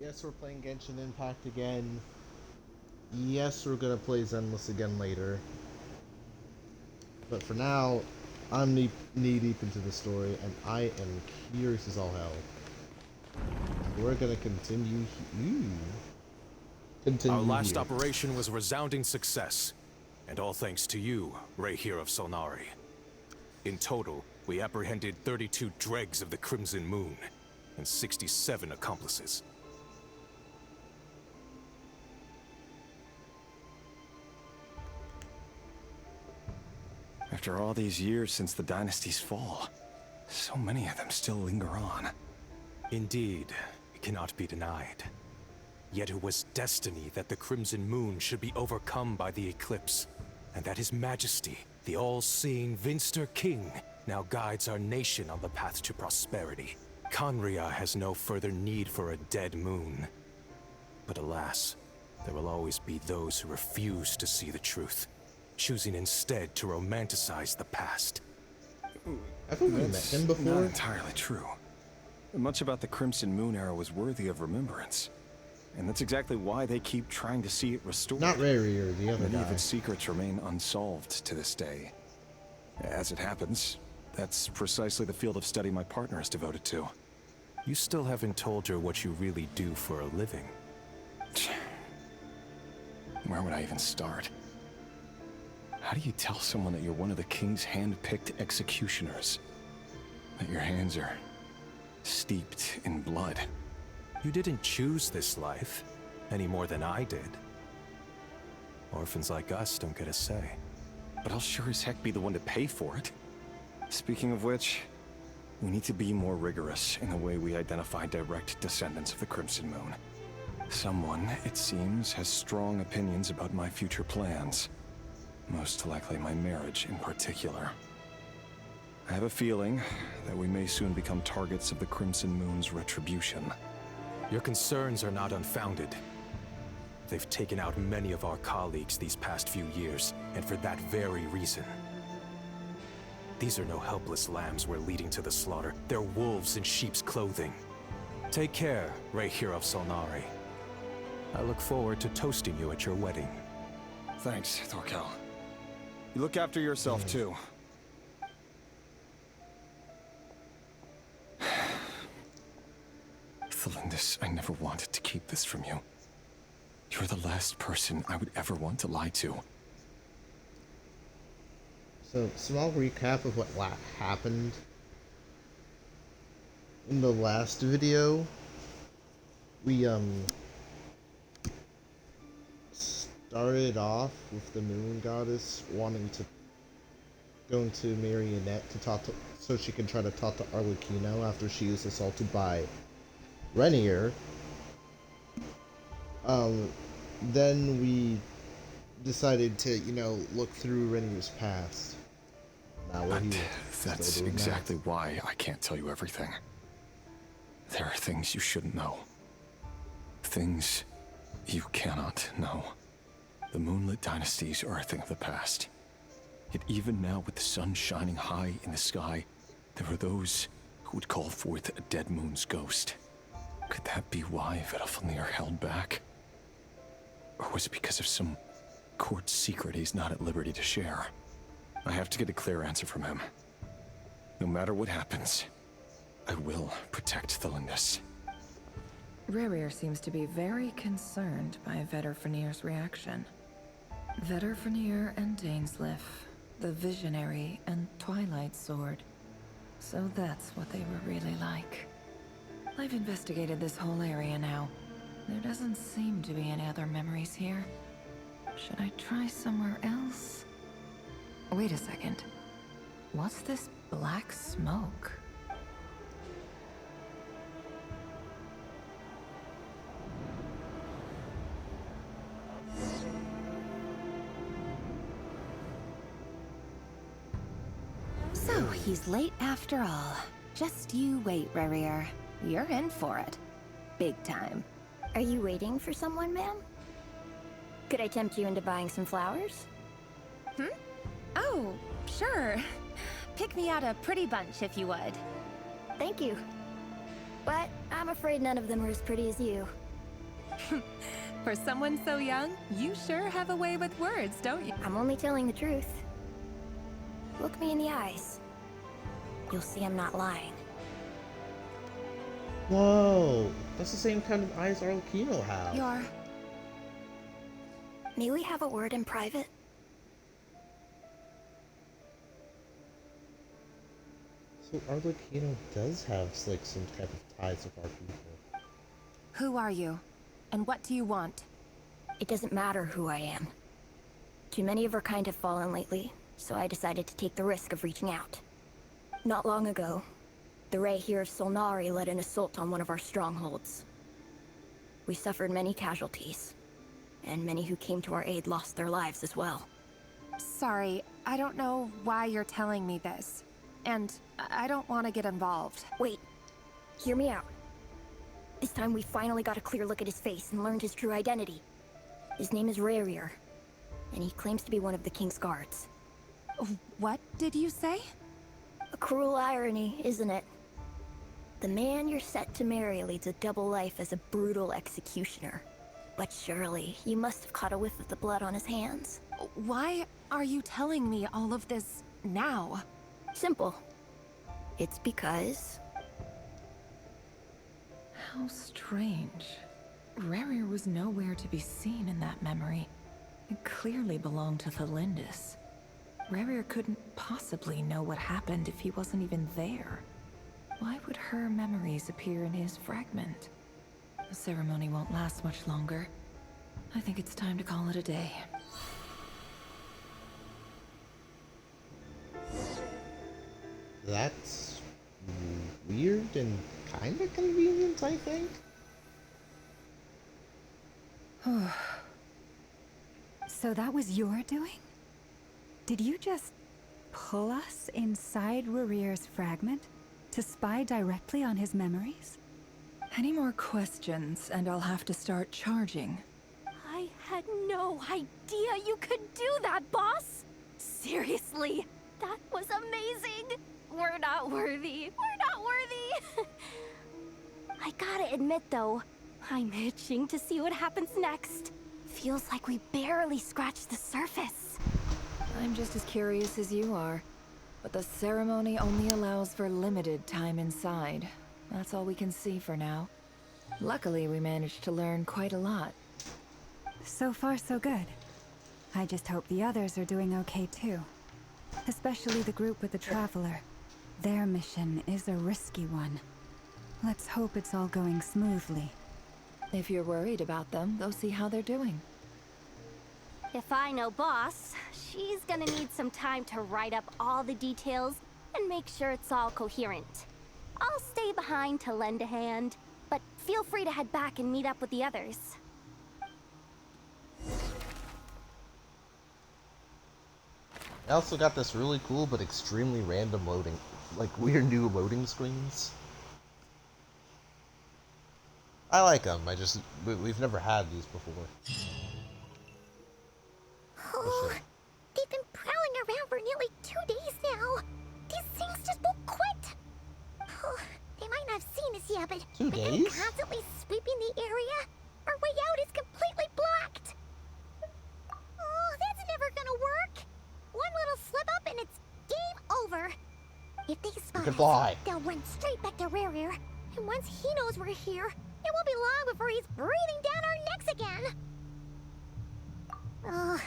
Yes, we're playing Genshin Impact again. Yes, we're gonna play Zenless again later. But for now, I'm knee deep into the story, and I am curious as all hell. We're gonna continue Our last here. operation was a resounding success, and all thanks to you, Ray here of Solnari. In total, we apprehended 32 dregs of the Crimson Moon, and 67 accomplices. After all these years since the dynasty's fall, so many of them still linger on. Indeed, it cannot be denied. Yet it was destiny that the Crimson Moon should be overcome by the eclipse, and that His Majesty, the all-seeing Vinster King, now guides our nation on the path to prosperity. Conria has no further need for a dead moon. But alas, there will always be those who refuse to see the truth, choosing instead to romanticize the past. Haven't we met him before? Not entirely true. Much about the Crimson Moon era was worthy of remembrance. And that's exactly why they keep trying to see it restored. Not Rarier, the other Many guy. of its secrets remain unsolved to this day. As it happens, that's precisely the field of study my partner is devoted to. You still haven't told her what you really do for a living. Where would I even start? How do you tell someone that you're one of the king's hand-picked executioners? That your hands are steeped in blood? You didn't choose this life, any more than I did. Orphans like us don't get a say. But I'll sure as heck be the one to pay for it. Speaking of which, we need to be more rigorous in the way we identify direct descendants of the Crimson Moon. Someone, it seems, has strong opinions about my future plans. Most likely my marriage in particular. I have a feeling that we may soon become targets of the Crimson Moon's retribution. Your concerns are not unfounded. They've taken out many of our colleagues these past few years, and for that very reason. These are no helpless lambs we're leading to the slaughter. They're wolves in sheep's clothing. Take care, Ray here of Solnari. I look forward to toasting you at your wedding. Thanks, Thorkel. You look after yourself, too. Thelindis, I never wanted to keep this from you. You're the last person I would ever want to lie to. So, small recap of what happened in the last video. We started off with the Moon Goddess wanting to going to Marionette to talk to, so she can try to talk to Arlecchino after she was assaulted by Renier. Then we decided to, look through Renier's past. Now what he was That's still doing exactly why I can't tell you everything. There are things you shouldn't know. Things you cannot know. The Moonlit Dynasties are a thing of the past. Yet even now, with the sun shining high in the sky, there are those who would call forth a dead moon's ghost. Could that be why Vedalfnir held back? Or was it because of some court secret he's not at liberty to share? I have to get a clear answer from him. No matter what happens, I will protect Thelindis. Rarier seems to be very concerned by Vedalfnir's reaction. Vedalfnir and Dainsleif, the Visionary and Twilight Sword. So that's what they were really like. I've investigated this whole area now. There doesn't seem to be any other memories here. Should I try somewhere else? Wait a second. What's this black smoke? So, he's late after all. Just you wait, Rarier. You're in for it. Big time. Are you waiting for someone, ma'am? Could I tempt you into buying some flowers? Oh, sure. Pick me out a pretty bunch if you would. Thank you. But I'm afraid none of them are as pretty as you. For someone so young, you sure have a way with words, don't you? I'm only telling the truth. Look me in the eyes. You'll see I'm not lying. Whoa, that's the same kind of eyes Arlecchino have. You're... May we have a word in private? So Arlecchino does have like some type of ties with our people. Who are you? And what do you want? It doesn't matter who I am. Too many of our kind have fallen lately, so I decided to take the risk of reaching out. Not long ago, the Ray here of Solnari led an assault on one of our strongholds. We suffered many casualties, and many who came to our aid lost their lives as well. Sorry, I don't know why you're telling me this. And I don't want to get involved. Wait, hear me out. This time we finally got a clear look at his face and learned his true identity. His name is Rarier, and he claims to be one of the King's guards. What did you say? A cruel irony, isn't it? The man you're set to marry leads a double life as a brutal executioner. But surely, you must have caught a whiff of the blood on his hands. Why are you telling me all of this now? Simple. It's because... How strange. Rarier was nowhere to be seen in that memory. It clearly belonged to Thelindis. Rarier couldn't possibly know what happened if he wasn't even there. Why would her memories appear in his fragment? The ceremony won't last much longer. I think it's time to call it a day. That's weird and kind of convenient, I think. So that was your doing? Did you just pull us inside Rarier's fragment to spy directly on his memories? Any more questions, and I'll have to start charging. I had no idea you could do that, boss! Seriously, that was amazing! We're not worthy. We're not worthy! I gotta admit, though, I'm itching to see what happens next. Feels like we barely scratched the surface. I'm just as curious as you are. But the ceremony only allows for limited time inside. That's all we can see for now. Luckily, we managed to learn quite a lot. So far, so good. I just hope the others are doing okay too. Especially the group with the Traveler. Their mission is a risky one. Let's hope it's all going smoothly. If you're worried about them, go see how they're doing. If I know boss, she's gonna need some time to write up all the details and make sure it's all coherent. I'll stay behind to lend a hand, but feel free to head back and meet up with the others. I also got this really cool but extremely random loading, like weird new loading screens. I like them. We've never had these before. Oh, they've been prowling around for nearly 2 days now. These things just won't quit. Oh, they might not have seen us yet, but 2 they're days? constantly sweeping the area. Our way out is completely blocked. Oh, that's never gonna work. One little slip up and it's game over. If they spot us, Goodbye. they'll run straight back to Rarier. And once he knows we're here, it won't be long before he's breathing down our necks again. Oh,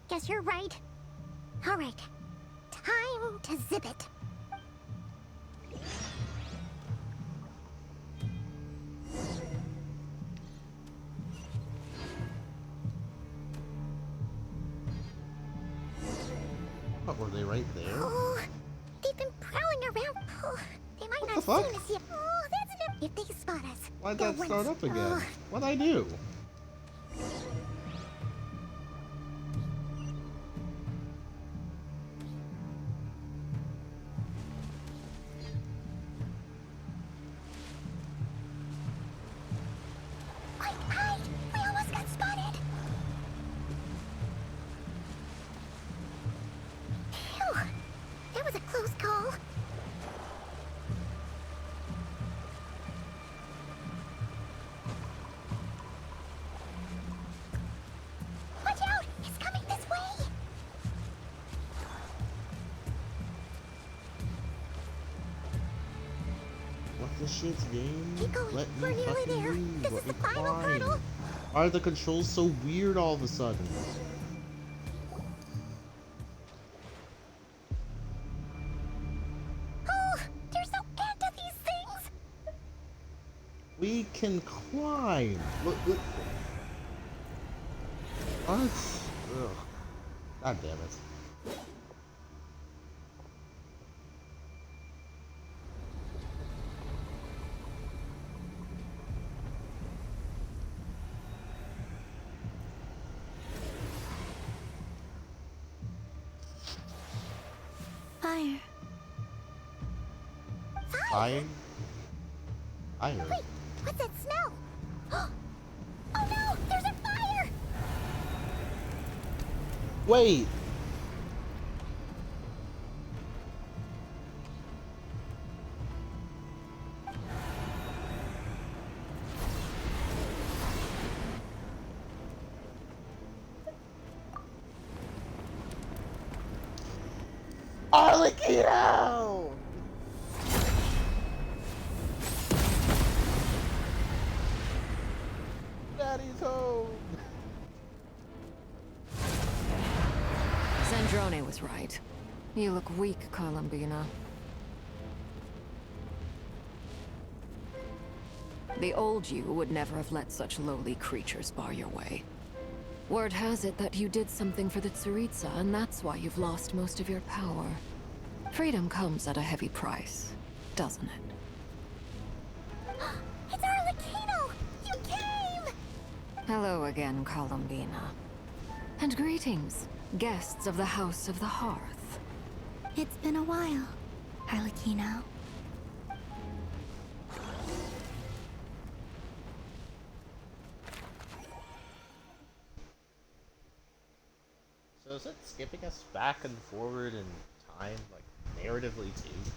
guess you're right. All right, time to zip it. What, were they right there? Oh, they've been prowling around. Oh, they might What not the fuck? see us yet. Oh, that's enough. If they spot us, Why'd they'll that run start us- up again? Oh, What'd I do? quick, hide! We almost got spotted. Phew, that was a close call. shit, game. Keep going. Let We're me nearly fucking there. move. This Let is me the final climb. hurdle. Why are the controls so weird all of a sudden? Oh, they're so into these things. We can climb. Look. What? Ugh. God damn it. Fire. Fire? Fire. Wait, what's that smell? Oh no, there's a fire! Wait. Arlecchino! Daddy's home! Zandrone was right. You look weak, Columbina. The old you would never have let such lowly creatures bar your way. Word has it that you did something for the Tsaritsa, and that's why you've lost most of your power. Freedom comes at a heavy price, doesn't it? It's Arlecchino! You came! Hello again, Columbina. And greetings, guests of the House of the Hearth. It's been a while, Arlecchino. So is it skipping us back and forward in time, like narratively too?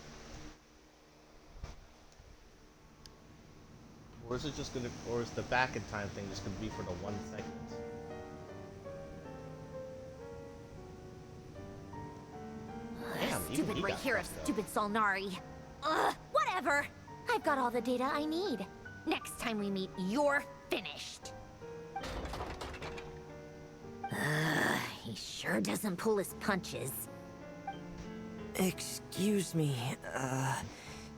Or is it just gonna, or is the back in time thing just gonna be for the 1 second? Damn, even Stupid he got Rahira, fucked up. stupid Solnari. Ugh, whatever. I've got all the data I need. Next time we meet, you're finished. He sure doesn't pull his punches. Excuse me,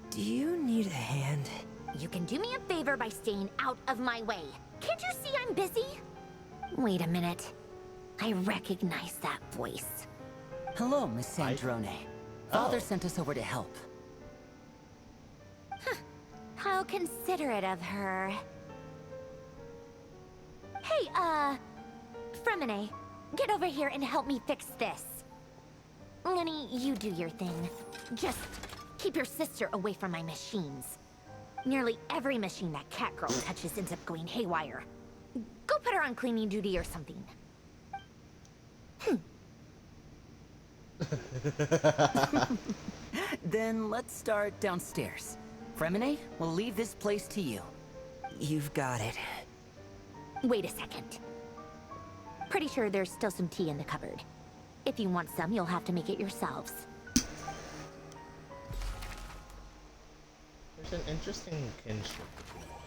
do you need a hand? You can do me a favor by staying out of my way. Can't you see I'm busy? Wait a minute. I recognize that voice. Hello, Miss Zandrone. Father Oh. sent us over to help. How considerate of her. Hey, Fremine, get over here and help me fix this. Lenny, you do your thing. Just keep your sister away from my machines. Nearly every machine that cat girl touches ends up going haywire. Go put her on cleaning duty or something. Then let's start downstairs. Fremine, we'll leave this place to you. You've got it. Wait a second. Pretty sure there's still some tea in the cupboard. If you want some, you'll have to make it yourselves. There's an interesting kinship between them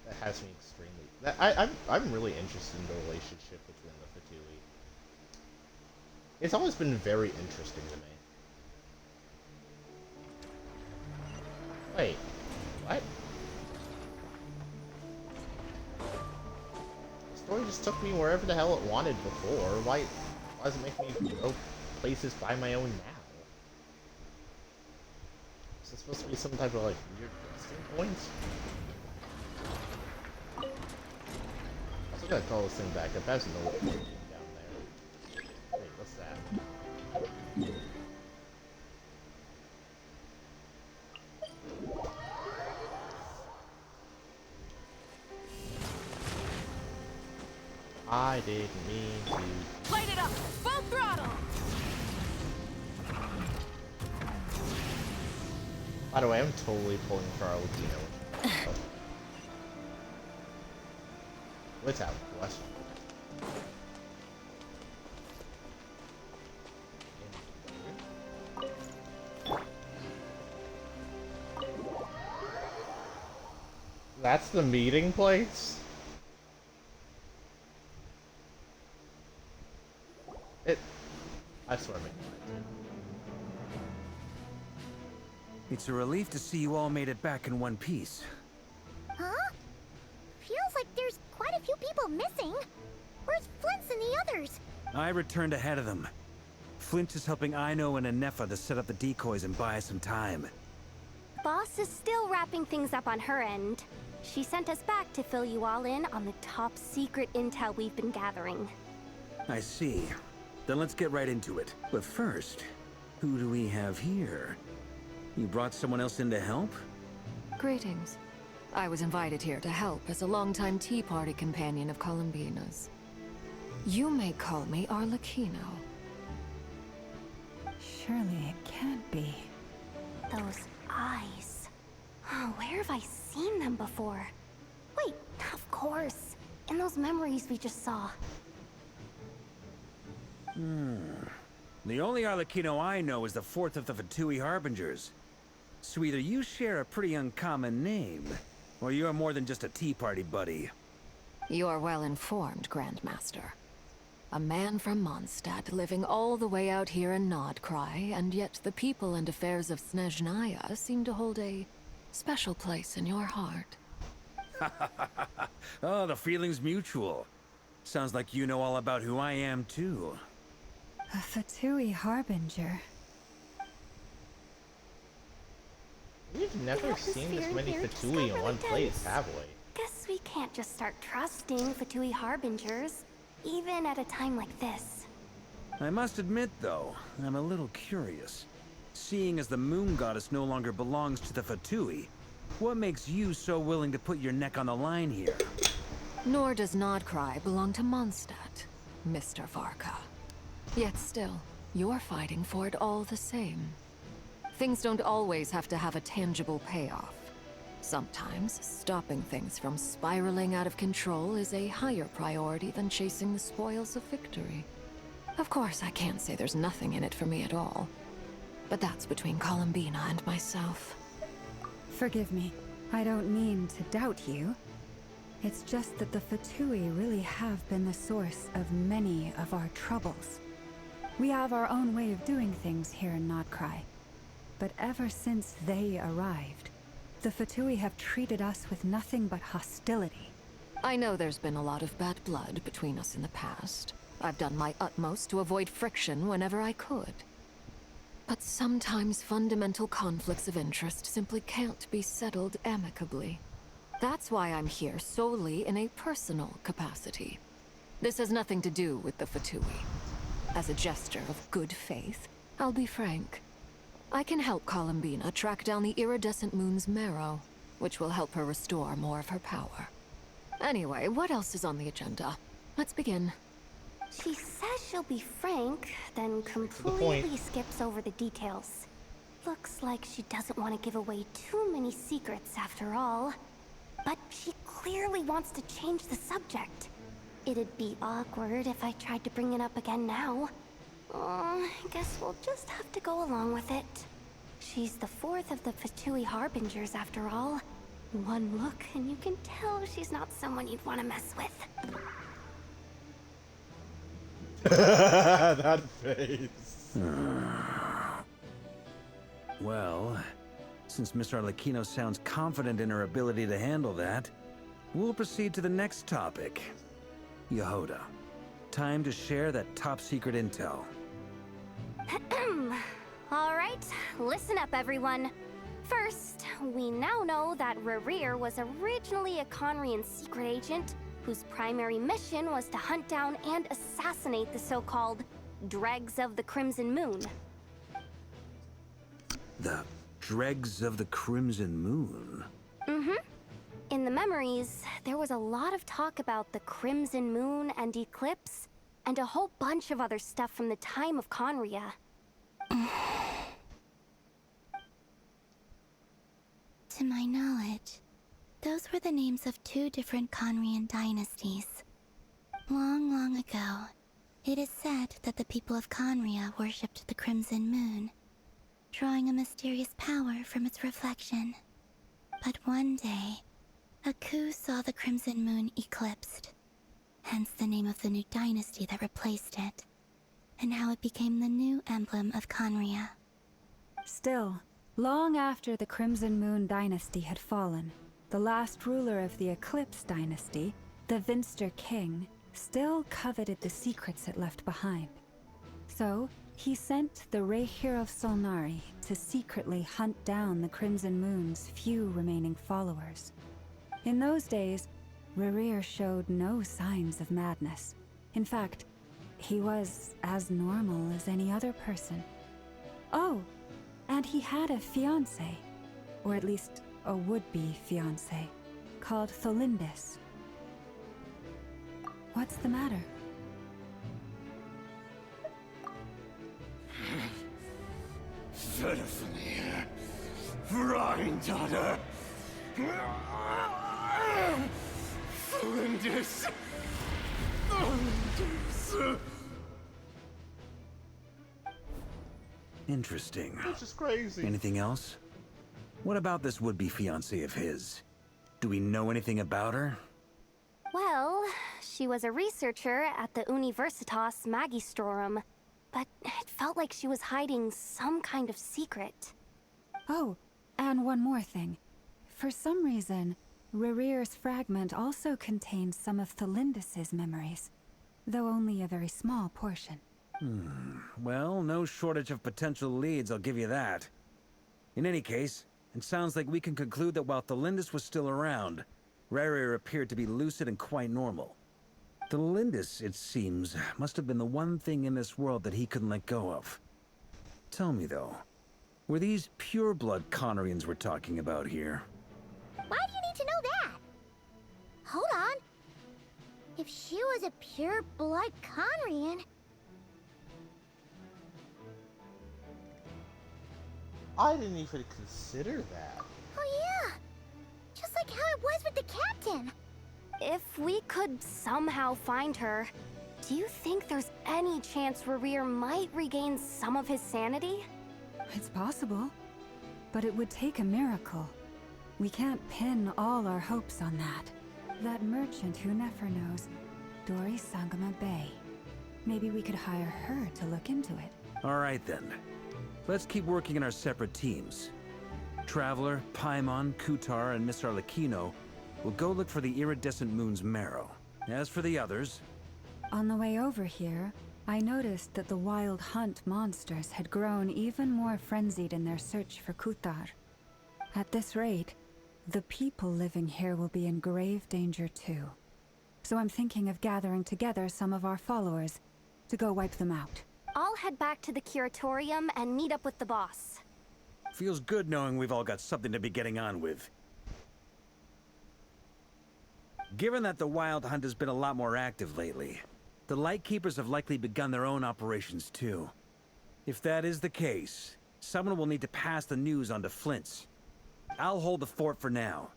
that has me extremely. I'm really interested in the relationship between the Fatui. It's always been very interesting to me. Wait, what? The story just took me wherever the hell it wanted before. Why does it make me go places by my own now? Is this supposed to be some type of like weird resting point? I still gotta call this thing back up. That's no down there. Wait, what's that? I didn't mean to. Light it up! Full throttle! By the way, I'm totally pulling for Arlecchino. Without question. That's the meeting place? I swear, make It's a relief to see you all made it back in one piece. Huh? Feels like there's quite a few people missing. Where's Flint's and the others? I returned ahead of them. Flint is helping Aino and Anefa to set up the decoys and buy us some time. Boss is still wrapping things up on her end. She sent us back to fill you all in on the top secret intel we've been gathering. I see. Then let's get right into it. But first, who do we have here? You brought someone else in to help? Greetings. I was invited here to help as a longtime Tea Party companion of Columbina's. You may call me Arlecchino. Surely it can't be. Those eyes. Oh, where have I seen them before? Wait, of course. In those memories we just saw. The only Arlecchino I know is the fourth of the Fatui Harbingers. So either you share a pretty uncommon name, or you're more than just a Tea Party buddy. You're well informed, Grandmaster. A man from Mondstadt living all the way out here in Nodcry, and yet the people and affairs of Snezhnaya seem to hold a special place in your heart. Oh, the feeling's mutual. Sounds like you know all about who I am, too. A Fatui Harbinger. We've never The seen this atmosphere many here just Fatui got in one really place, tense. have we? Guess we can't just start trusting Fatui Harbingers, even at a time like this. I must admit, though, I'm a little curious. Seeing as the Moon Goddess no longer belongs to the Fatui, what makes you so willing to put your neck on the line here? Nor does Nodcry belong to Mondstadt, Mr. Varka. Yet still, you're fighting for it all the same. Things don't always have to have a tangible payoff. Sometimes, stopping things from spiraling out of control is a higher priority than chasing the spoils of victory. Of course, I can't say there's nothing in it for me at all. But that's between Columbina and myself. Forgive me. I don't mean to doubt you. It's just that the Fatui really have been the source of many of our troubles. We have our own way of doing things here in Nodcry. But ever since they arrived, the Fatui have treated us with nothing but hostility. I know there's been a lot of bad blood between us in the past. I've done my utmost to avoid friction whenever I could. But sometimes fundamental conflicts of interest simply can't be settled amicably. That's why I'm here solely in a personal capacity. This has nothing to do with the Fatui. As a gesture of good faith, I'll be frank. I can help Columbina track down the iridescent moon's marrow, which will help her restore more of her power. Anyway, what else is on the agenda? Let's begin. She says she'll be frank, then point. completely skips over the details. Looks like she doesn't want to give away too many secrets after all. But she clearly wants to change the subject. It'd be awkward if I tried to bring it up again now. I guess we'll just have to go along with it. She's the fourth of the Fatui Harbingers after all. One look and you can tell she's not someone you'd want to mess with. That face. Well, since Miss Arlecchino sounds confident in her ability to handle that, we'll proceed to the next topic. Yehoda, time to share that top secret intel. Alright, listen up everyone. First, we now know that Rerir was originally a Conrian secret agent whose primary mission was to hunt down and assassinate the so-called Dregs of the Crimson Moon. The Dregs of the Crimson Moon? In the memories, there was a lot of talk about the Crimson Moon and Eclipse, and a whole bunch of other stuff from the time of Conria. To my knowledge, those were the names of two different Conrian dynasties. Long, long ago, it is said that the people of Conria worshipped the Crimson Moon, drawing a mysterious power from its reflection. But one day, A coup saw the Crimson Moon eclipsed, hence the name of the new dynasty that replaced it, and how it became the new emblem of Conria. Still, long after the Crimson Moon dynasty had fallen, the last ruler of the Eclipse dynasty, the Vinster King, still coveted the secrets it left behind. So, he sent the Rehir of Solnari to secretly hunt down the Crimson Moon's few remaining followers. In those days, Rerir showed no signs of madness. In fact, he was as normal as any other person. Oh, and he had a fiancé, or at least a would-be fiancé, called Tholindis. What's the matter? Verifany, Granddaughter, Tholindis. Interesting. Which is crazy. Anything else? What about this would-be fiancé of his? Do we know anything about her? Well, she was a researcher at the Universitas Magistrorum, but it felt like she was hiding some kind of secret. Oh, and one more thing. For some reason, Rerir's fragment also contains some of Tholindis' memories, though only a very small portion. Well, no shortage of potential leads, I'll give you that. In any case, it sounds like we can conclude that while Tholindis was still around, Rerir appeared to be lucid and quite normal. Tholindis, it seems, must have been the one thing in this world that he couldn't let go of. Tell me, though, were these pure-blood Conrians we're talking about here? Why do you need to know that? Hold on. If she was a pure-blood Conrian... I didn't even consider that. Oh yeah! Just like how it was with the captain! If we could somehow find her, do you think there's any chance Rerir might regain some of his sanity? It's possible, but it would take a miracle. We can't pin all our hopes on that. That merchant who never knows, Dori Sangama Bay. Maybe we could hire her to look into it. All right, then. Let's keep working in our separate teams. Traveler, Paimon, Kutar, and Miss Arlecchino will go look for the iridescent moon's marrow. As for the others... On the way over here, I noticed that the wild hunt monsters had grown even more frenzied in their search for Kutar. At this rate, the people living here will be in grave danger too. So I'm thinking of gathering together some of our followers to go wipe them out. I'll head back to the curatorium and meet up with the boss. Feels good knowing we've all got something to be getting on with. Given that the Wild Hunt has been a lot more active lately, the Lightkeepers have likely begun their own operations too. If that is the case, someone will need to pass the news on to Flint's. I'll hold the fort for now,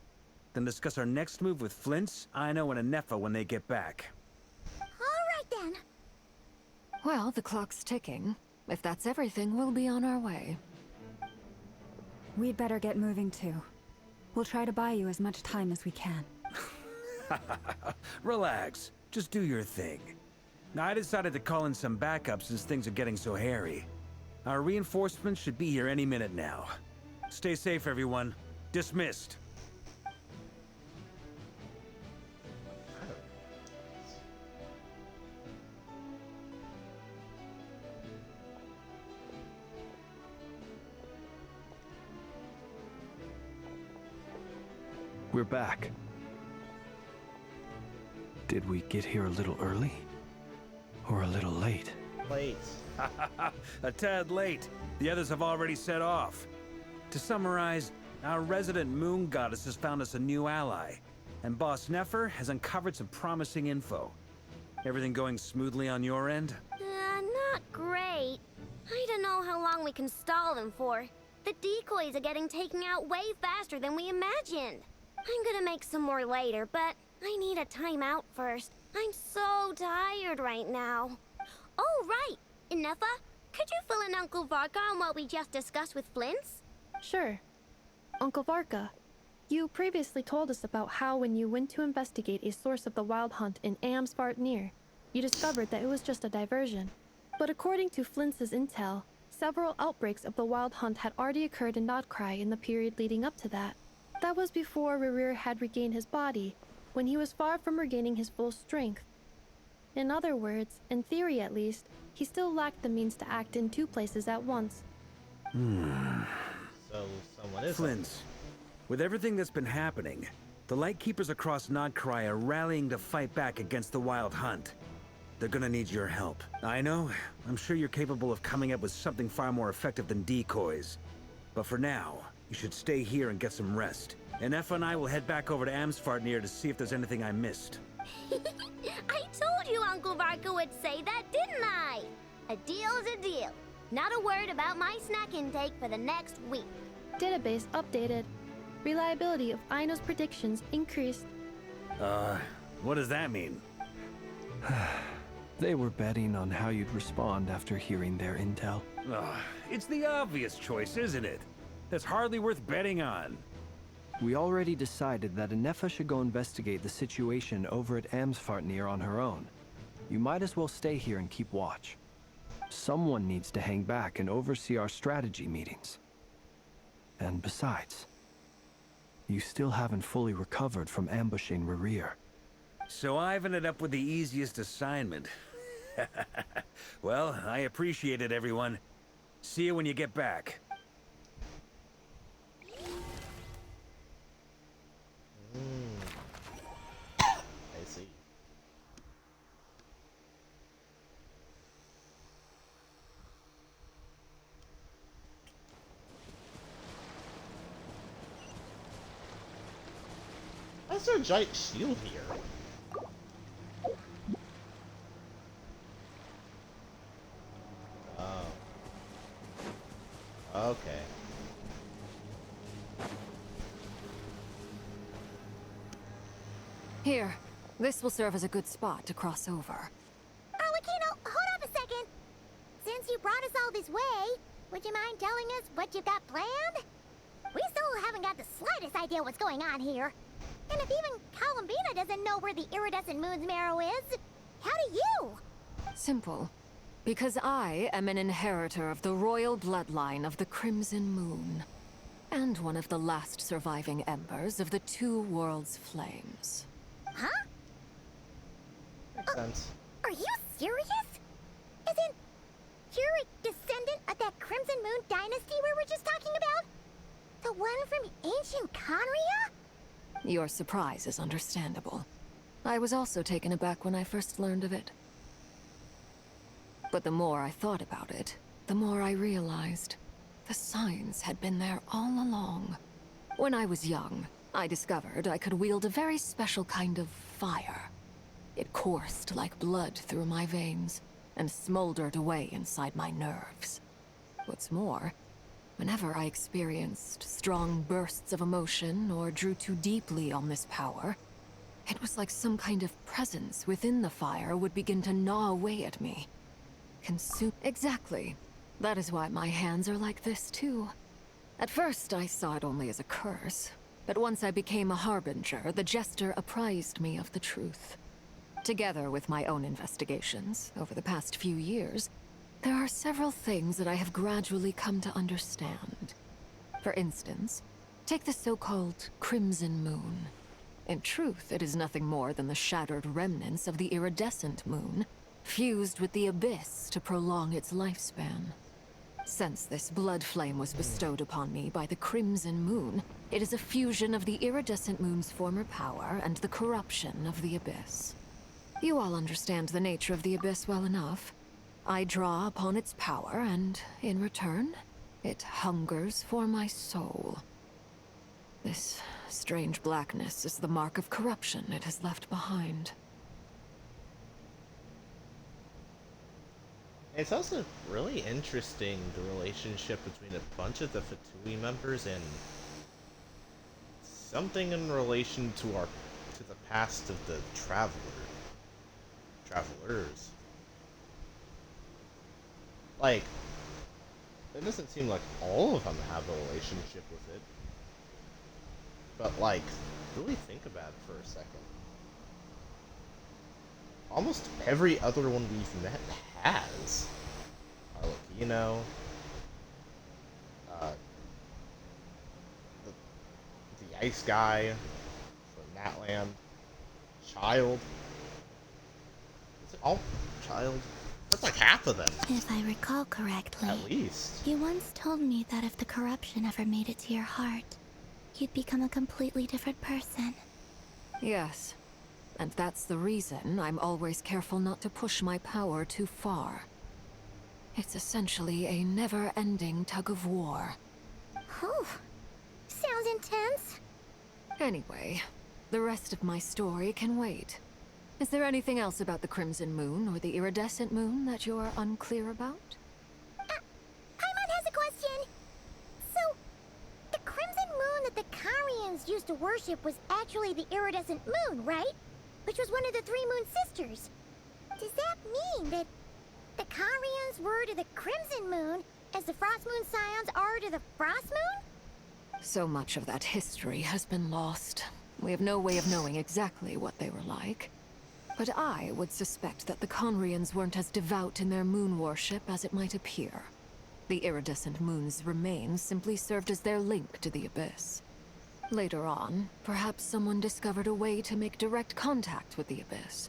then discuss our next move with Flint's, Aino, and Anefa when they get back. Alright then! Well, the clock's ticking. If that's everything, we'll be on our way. We'd better get moving too. We'll try to buy you as much time as we can. Relax. Just do your thing. I decided to call in some backup since things are getting so hairy. Our reinforcements should be here any minute now. Stay safe, everyone. Dismissed. We're back. Did we get here a little early? Or a little late? Late. A tad late. The others have already set off. To summarize, our resident moon goddess has found us a new ally, and Boss Nefer has uncovered some promising info. Everything going smoothly on your end? Not great. I don't know how long we can stall them for. The decoys are getting taken out way faster than we imagined. I'm gonna make some more later, but I need a timeout first. I'm so tired right now. Oh, right! Inefa, could you fill in Uncle Varka on what we just discussed with Flint's? Sure. Uncle Varka, You previously told us about how when you went to investigate a source of the Wild Hunt in Amsvartnir, you discovered that it was just a diversion. But according to Flintz's intel, several outbreaks of the Wild Hunt had already occurred in Nodcry in the period leading up to that. That was before Rerir had regained his body, when he was far from regaining his full strength. In other words, in theory at least, he still lacked the means to act in two places at once. So someone is. Flint, with everything that's been happening, the Lightkeepers across Nodcry are rallying to fight back against the Wild Hunt. They're gonna need your help. I know, I'm sure you're capable of coming up with something far more effective than decoys. But for now, you should stay here and get some rest. And Effa and I will head back over to Amsvartnir to see if there's anything I missed. I told you Uncle Varka would say that, didn't I? A deal's a deal. Not a word about my snack intake for the next week. Database updated. Reliability of Aino's predictions increased. What does that mean? They were betting on how you'd respond after hearing their intel. It's the obvious choice, isn't it? That's hardly worth betting on. We already decided that Anefa should go investigate the situation over at Amsvartnir on her own. You might as well stay here and keep watch. Someone needs to hang back and oversee our strategy meetings. And besides, you still haven't fully recovered from ambushing Rerir. So I've ended up with the easiest assignment. Well, I appreciate it, everyone. See you when you get back. I see. Why is there a giant shield here? Oh. Okay. Here, this will serve as a good spot to cross over. Arlecchino, hold on a second. Since you brought us all this way, would you mind telling us what you've got planned? We still haven't got the slightest idea what's going on here. And if even Columbina doesn't know where the iridescent moon's marrow is, how do you? Simple. Because I am an inheritor of the royal bloodline of the Crimson Moon. And one of the last surviving embers of the Two Worlds' flames. Huh? Makes sense. Are you serious? Isn't you're a descendant of that Crimson Moon dynasty we were just talking about? The one from ancient Conria? Your surprise is understandable. I was also taken aback when I first learned of it. But the more I thought about it, the more I realized the signs had been there all along. When I was young, I discovered I could wield a very special kind of fire. It coursed like blood through my veins and smoldered away inside my nerves. What's more, whenever I experienced strong bursts of emotion or drew too deeply on this power, it was like some kind of presence within the fire would begin to gnaw away at me. Consume. Exactly. That is why my hands are like this, too. At first, I saw it only as a curse, but once I became a harbinger, the Jester apprised me of the truth. Together with my own investigations, over the past few years, there are several things that I have gradually come to understand. For instance, take the so-called Crimson Moon. In truth, it is nothing more than the shattered remnants of the iridescent moon, fused with the Abyss to prolong its lifespan. Since this blood flame was bestowed upon me by the Crimson Moon, it is a fusion of the iridescent moon's former power and the corruption of the Abyss. You all understand the nature of the Abyss well enough. I draw upon its power, and in return, it hungers for my soul. This strange blackness is the mark of corruption it has left behind. It's also really interesting, the relationship between a bunch of the Fatui members and something in relation to the past of the travelers. Like, it doesn't seem like all of them have a relationship with it. But, like, really think about it for a second. Almost every other one we've met has. Arlecchino, the ice guy from Natland, Child. Is it all Child? That's like half of them. If I recall correctly, At least. you once told me that if the corruption ever made it to your heart, you'd become a completely different person. Yes. And that's the reason I'm always careful not to push my power too far. It's essentially a never-ending tug of war. Whew. Sounds intense. Anyway, the rest of my story can wait. Is there anything else about the Crimson Moon or the Iridescent Moon that you're unclear about? Paimon has a question. So, the crimson moon that the Karians used to worship was actually the iridescent moon, right? Which was one of the three moon sisters. Does that mean that the Karians were to the crimson moon as the frost moon scions are to the frost moon? So much of that history has been lost. We have no way of knowing exactly what they were like. But I would suspect that the Conrians weren't as devout in their moon worship as it might appear. The iridescent moon's remains simply served as their link to the Abyss. Later on, perhaps someone discovered a way to make direct contact with the Abyss.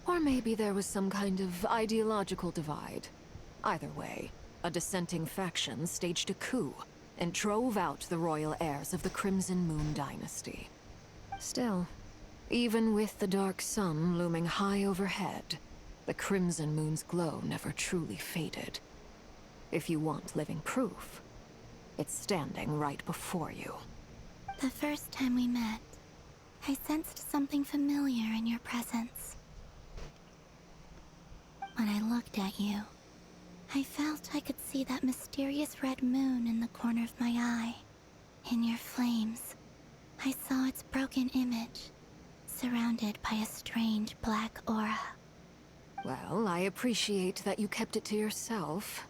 Or maybe there was some kind of ideological divide. Either way, a dissenting faction staged a coup and drove out the royal heirs of the Crimson Moon dynasty. Still, even with the dark sun looming high overhead, the Crimson Moon's glow never truly faded. If you want living proof, it's standing right before you. The first time we met, I sensed something familiar in your presence. When I looked at you, I felt I could see that mysterious red moon in the corner of my eye. In your flames, I saw its broken image, surrounded by a strange black aura. Well, I appreciate that you kept it to yourself.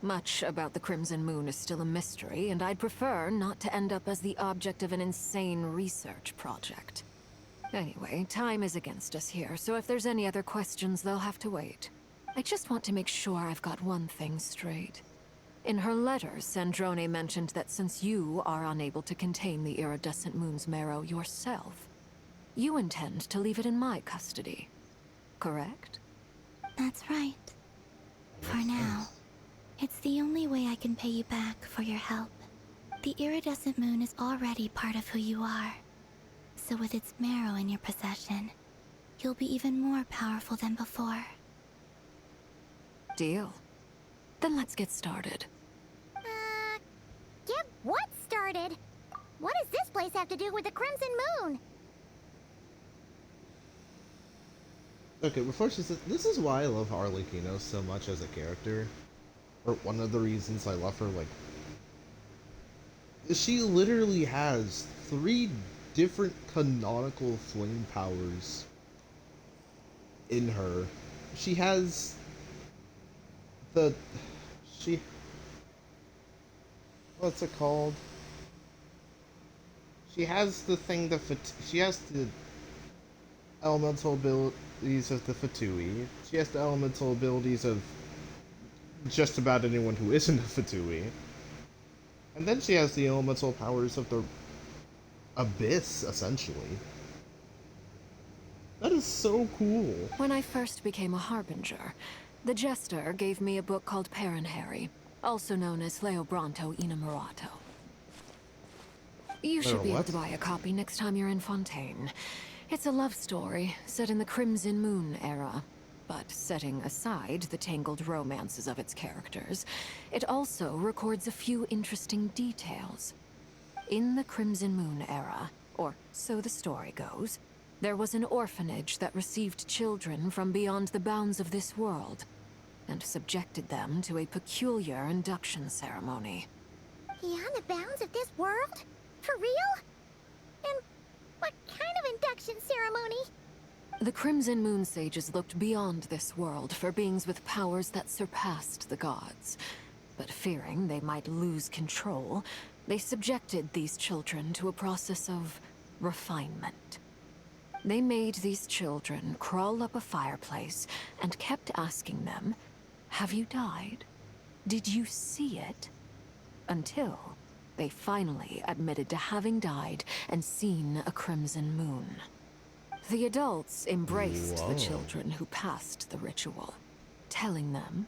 Much about the Crimson Moon is still a mystery, and I'd prefer not to end up as the object of an insane research project. Anyway, time is against us here, so if there's any other questions, they'll have to wait. I just want to make sure I've got one thing straight. In her letter, Sandrone mentioned that since you are unable to contain the iridescent moon's marrow yourself, you intend to leave it in my custody, correct? That's right. For now, it's the only way I can pay you back for your help. The iridescent moon is already part of who you are. So with its marrow in your possession, you'll be even more powerful than before. Deal. Then let's get started. Get what started? What does this place have to do with the Crimson Moon? Okay, before she says, this is why I love Arlecchino so much as a character. Or one of the reasons I love her, like... She literally has 3 different canonical flame powers in her. She has... What's it called? She has the thing she has the elemental abilities of the Fatui. She has the elemental abilities of just about anyone who isn't a Fatui. And then she has the elemental powers of the Abyss, essentially. That is so cool. When I first became a Harbinger, the Jester gave me a book called Paranhari, also known as Leobranto Innamorato. You should be able to buy a copy next time you're in Fontaine. It's a love story set in the Crimson Moon era, but setting aside the tangled romances of its characters, it also records a few interesting details. In the Crimson Moon era, or so the story goes, there was an orphanage that received children from beyond the bounds of this world, and subjected them to a peculiar induction ceremony. Beyond the bounds of this world? For real? And what kind of induction ceremony? The Crimson Moon sages looked beyond this world for beings with powers that surpassed the gods. But fearing they might lose control, they subjected these children to a process of refinement. They made these children crawl up a fireplace and kept asking them, "Have you died? Did you see it?" Until they finally admitted to having died and seen a crimson moon. The adults embraced the children who passed the ritual, telling them,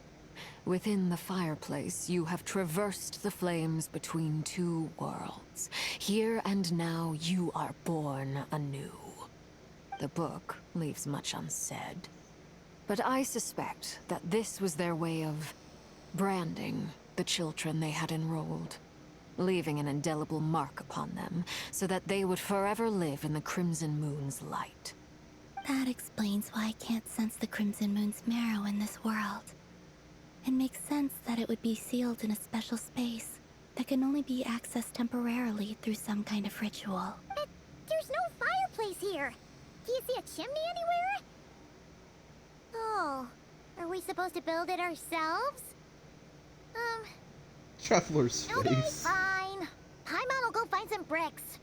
"Within the fireplace, you have traversed the flames between two worlds. Here and now, you are born anew." The book leaves much unsaid, but I suspect that this was their way of branding the children they had enrolled, leaving an indelible mark upon them so that they would forever live in the Crimson Moon's light. That explains why I can't sense the Crimson Moon's marrow in this world. It makes sense that it would be sealed in a special space that can only be accessed temporarily through some kind of ritual. But there's no fireplace here. Do you see a chimney anywhere? Oh, are we supposed to build it ourselves? Traveler's Okay, face. fine. Paimon will go find some bricks.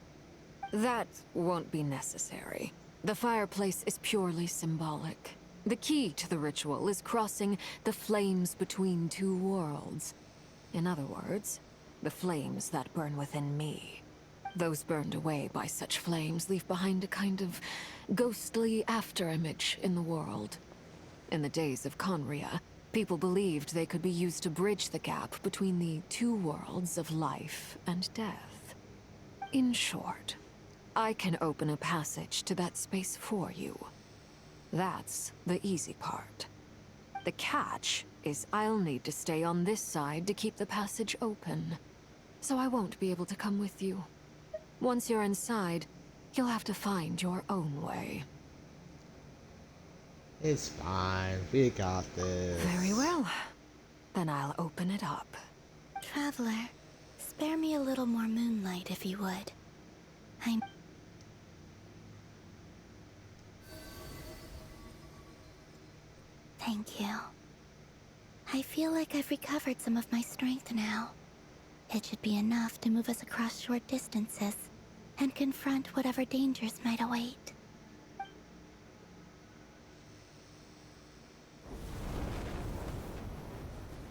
That won't be necessary. The fireplace is purely symbolic. The key to the ritual is crossing the flames between two worlds. In other words, the flames that burn within me. Those burned away by such flames leave behind a kind of ghostly afterimage in the world. In the days of Conria, people believed they could be used to bridge the gap between the two worlds of life and death. In short, I can open a passage to that space for you. That's the easy part. The catch is I'll need to stay on this side to keep the passage open, so I won't be able to come with you. Once you're inside, you'll have to find your own way. It's fine. We got this. Very well. Then I'll open it up. Traveler, spare me a little more moonlight if you would. I'm... Thank you. I feel like I've recovered some of my strength now. It should be enough to move us across short distances and confront whatever dangers might await.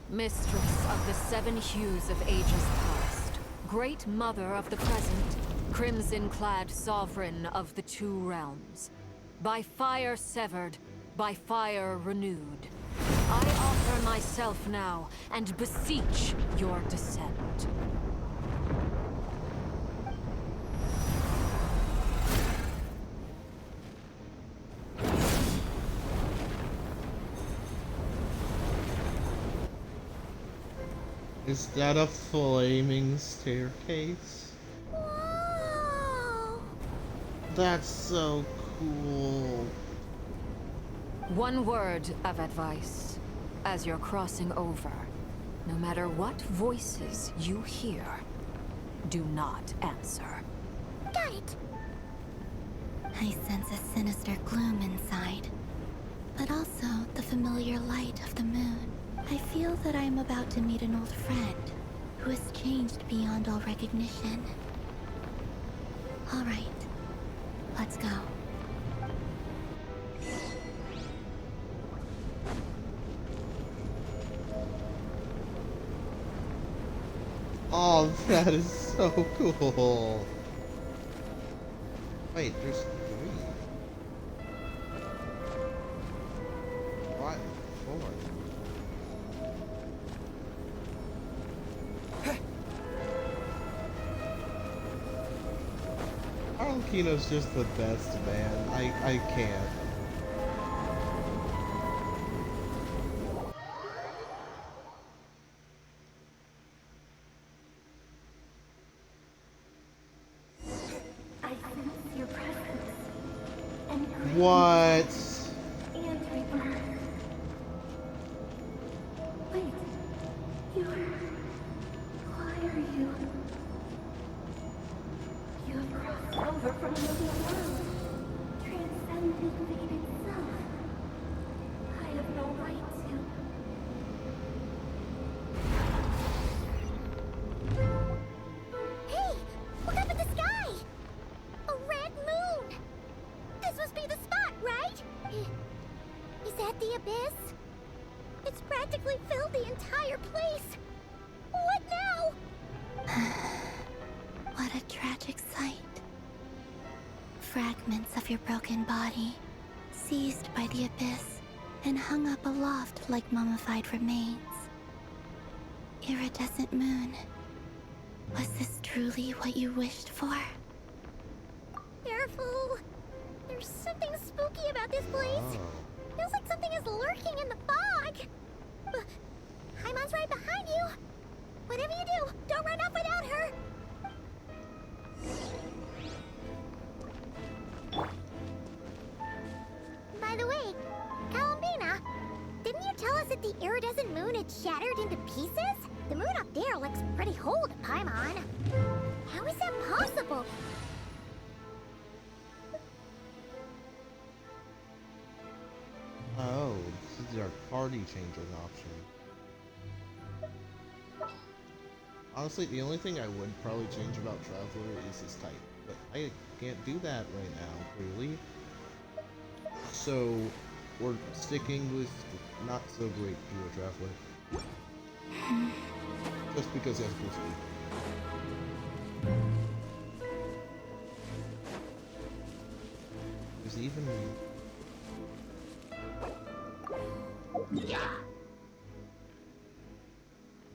Mistress of the seven hues of ages past, great mother of the present, crimson-clad sovereign of the two realms, by fire severed, by fire renewed, I offer myself now and beseech your descent. Is that a flaming staircase? Whoa! That's so cool. One word of advice. As you're crossing over, no matter what voices you hear, do not answer. Got it! I sense a sinister gloom inside, but also the familiar light of the moon. I feel that I am about to meet an old friend who has changed beyond all recognition. All right, let's go. Oh, that is so cool. Wait, there's 3. What? 4. Arlecchino's just the best, man. I can't. What? Wait, why are you? You have crossed over from another world, transcended fate itself. I have no right to. Hey! Look up at the sky! A red Is that the abyss? It's practically filled the entire place. What now? What a tragic sight. Fragments of your broken body, seized by the abyss, and hung up aloft like mummified remains. Iridescent moon. Was this truly what you wished for? Careful. There's something spooky about this place. Feels like something is lurking in the fog. Paimon's right behind you. Whatever you do, don't run off without her. By the way, Columbina, didn't you tell us that the iridescent moon had shattered into pieces? The moon up there looks pretty whole to Paimon. How is that possible? Oh, this is our party changing option. Honestly, the only thing I would probably change about Traveler is his type, but I can't do that right now, clearly. So, we're sticking with the not so great Hero Traveler. Just because he has cool speed. There's even...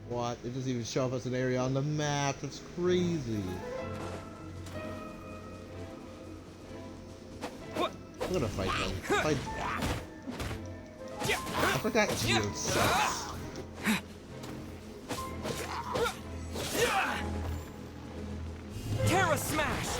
What? It doesn't even show up as an area on the map. That's crazy. I'm gonna fight them. I forgot Geode sucks. Terra Smash!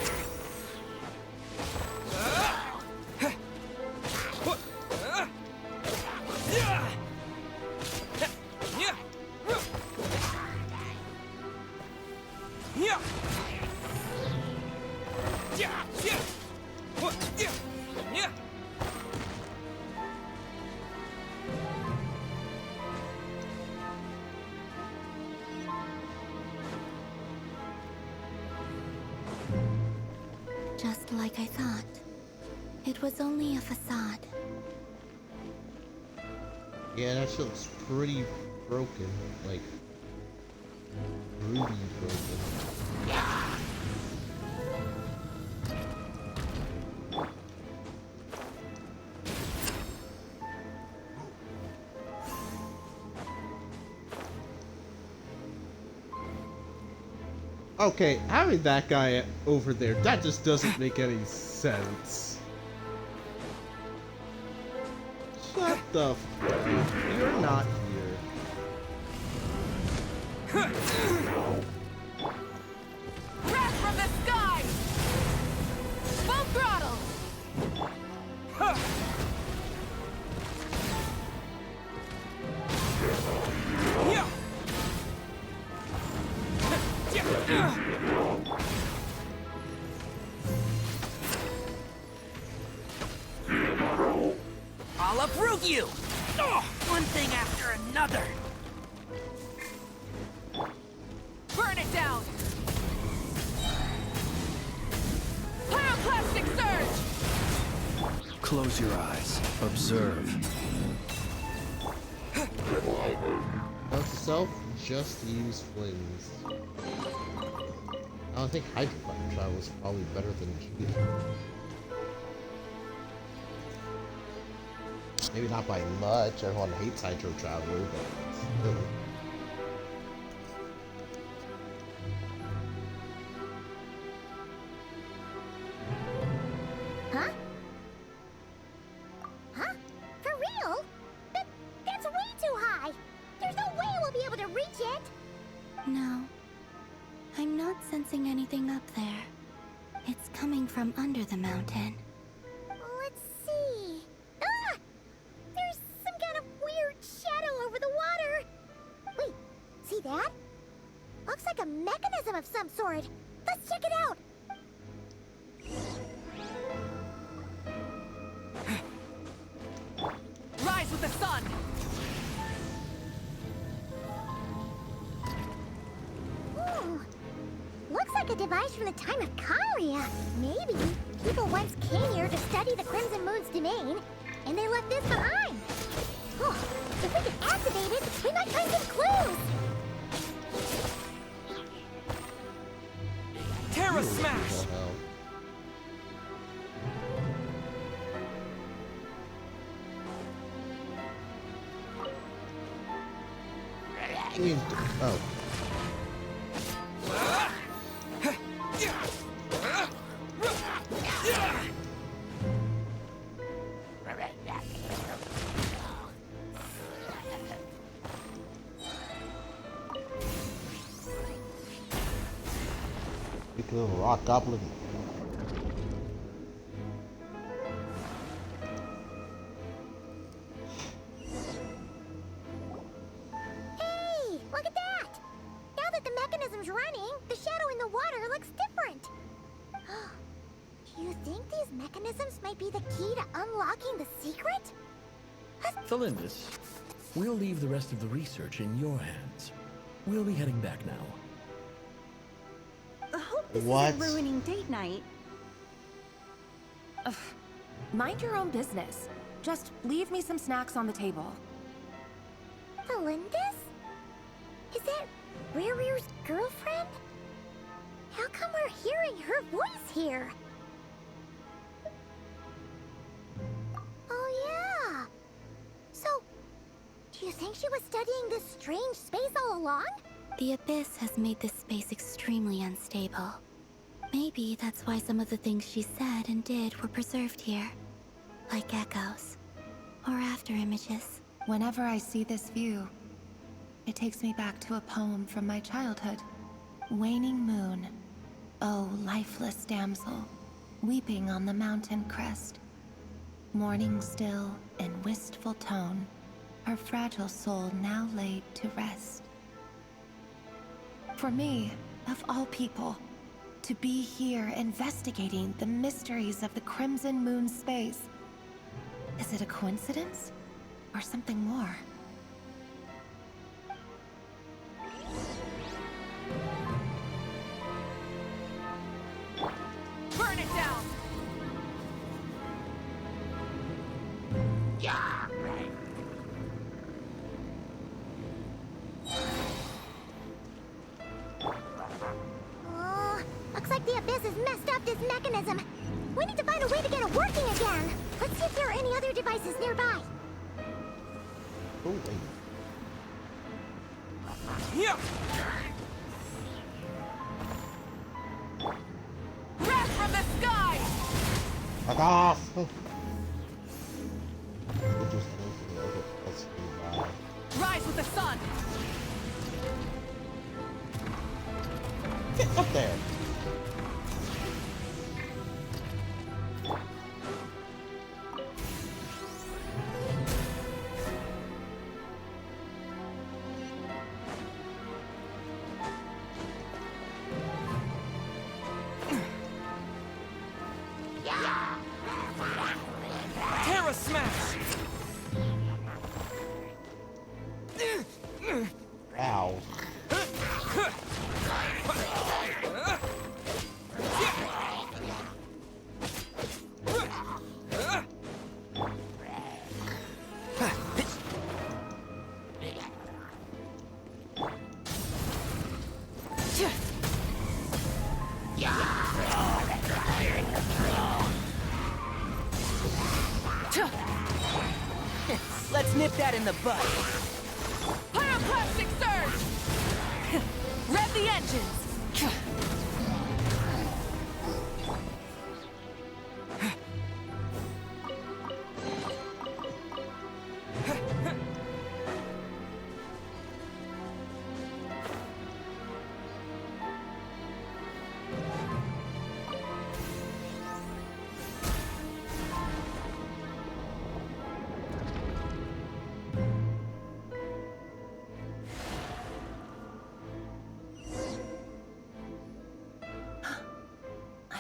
Just like I thought. It was only a facade. Yeah, that shit looks pretty broken. Like, ruby broken. Okay, having that guy over there, that just doesn't make any sense. Shut the f*** up. You're not here. Wrath from the sky! Full throttle! I'll uproot you! One thing after another! Burn it down! Pyroclastic surge! Close your eyes. Observe. Note to self, just use flings. I think Hydroponic Travel is probably better than G. Maybe not by much. Everyone hates Hydro Traveler, but still. Huh? Huh? For real? That's way too high! There's no way we'll be able to reach it! No. I'm not sensing anything up there. It's coming from under the mountain. Let's see... Ah! There's some kind of weird shadow over the water! Wait, see that? Looks like a mechanism of some sort. Let's check it out! Rise with the sun! Ooh. Looks like a device from the time of Kharia. Maybe people once came here to study the Crimson Moon's domain, and they left this behind. Oh, if we can activate it, we might find some clues. Terra Smash! Oh. Big little rock goblin. Hey, look at that! Now that the mechanism's running, the shadow in the water looks different. Do you think these mechanisms might be the key to unlocking the secret? Thalindis, we'll leave the rest of the research in your hands. We'll be heading back now. I hope this What? isn't ruining date night. Ugh. Mind your own business. Just leave me some snacks on the table. Thalindis? Is that Rear's girlfriend? How come we're hearing her voice here? Oh yeah. So, do you think she was studying this strange space all along? The Abyss has made this space extremely unstable. Maybe that's why some of the things she said and did were preserved here. Like echoes. Or after images. Whenever I see this view, it takes me back to a poem from my childhood. Waning moon, oh lifeless damsel, weeping on the mountain crest. Mourning still in wistful tone, her fragile soul now laid to rest. For me, of all people, to be here investigating the mysteries of the Crimson Moon space. Is it a coincidence? Or something more? Burn it down! Yeah! Oh, looks like the Abyss has messed up this mechanism. We need to find a way to get it working again. Let's see if there are any other devices nearby. Oh, wait. Yeah! Wrath from the sky! Fuck off! Okay, let's do that. Rise with the sun! Get up there! Terra Smash! Ow. Let's nip that in the bud. Pyroclastic surge! Rev the engines!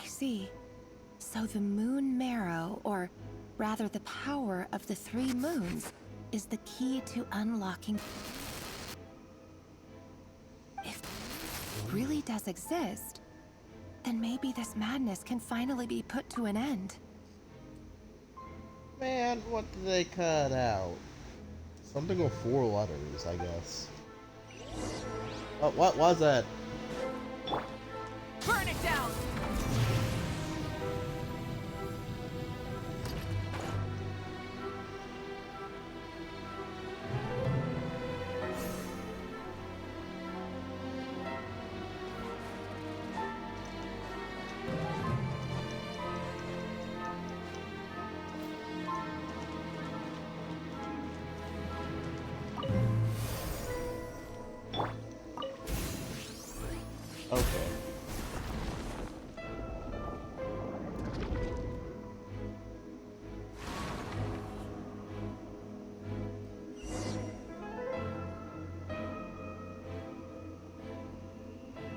See. So the moon marrow, or rather the power of the 3 moons, is the key to unlocking. If it really does exist, then maybe this madness can finally be put to an end. Man, what did they cut out? Something with 4 letters, I guess. Oh, what was it? Burn it down! Okay.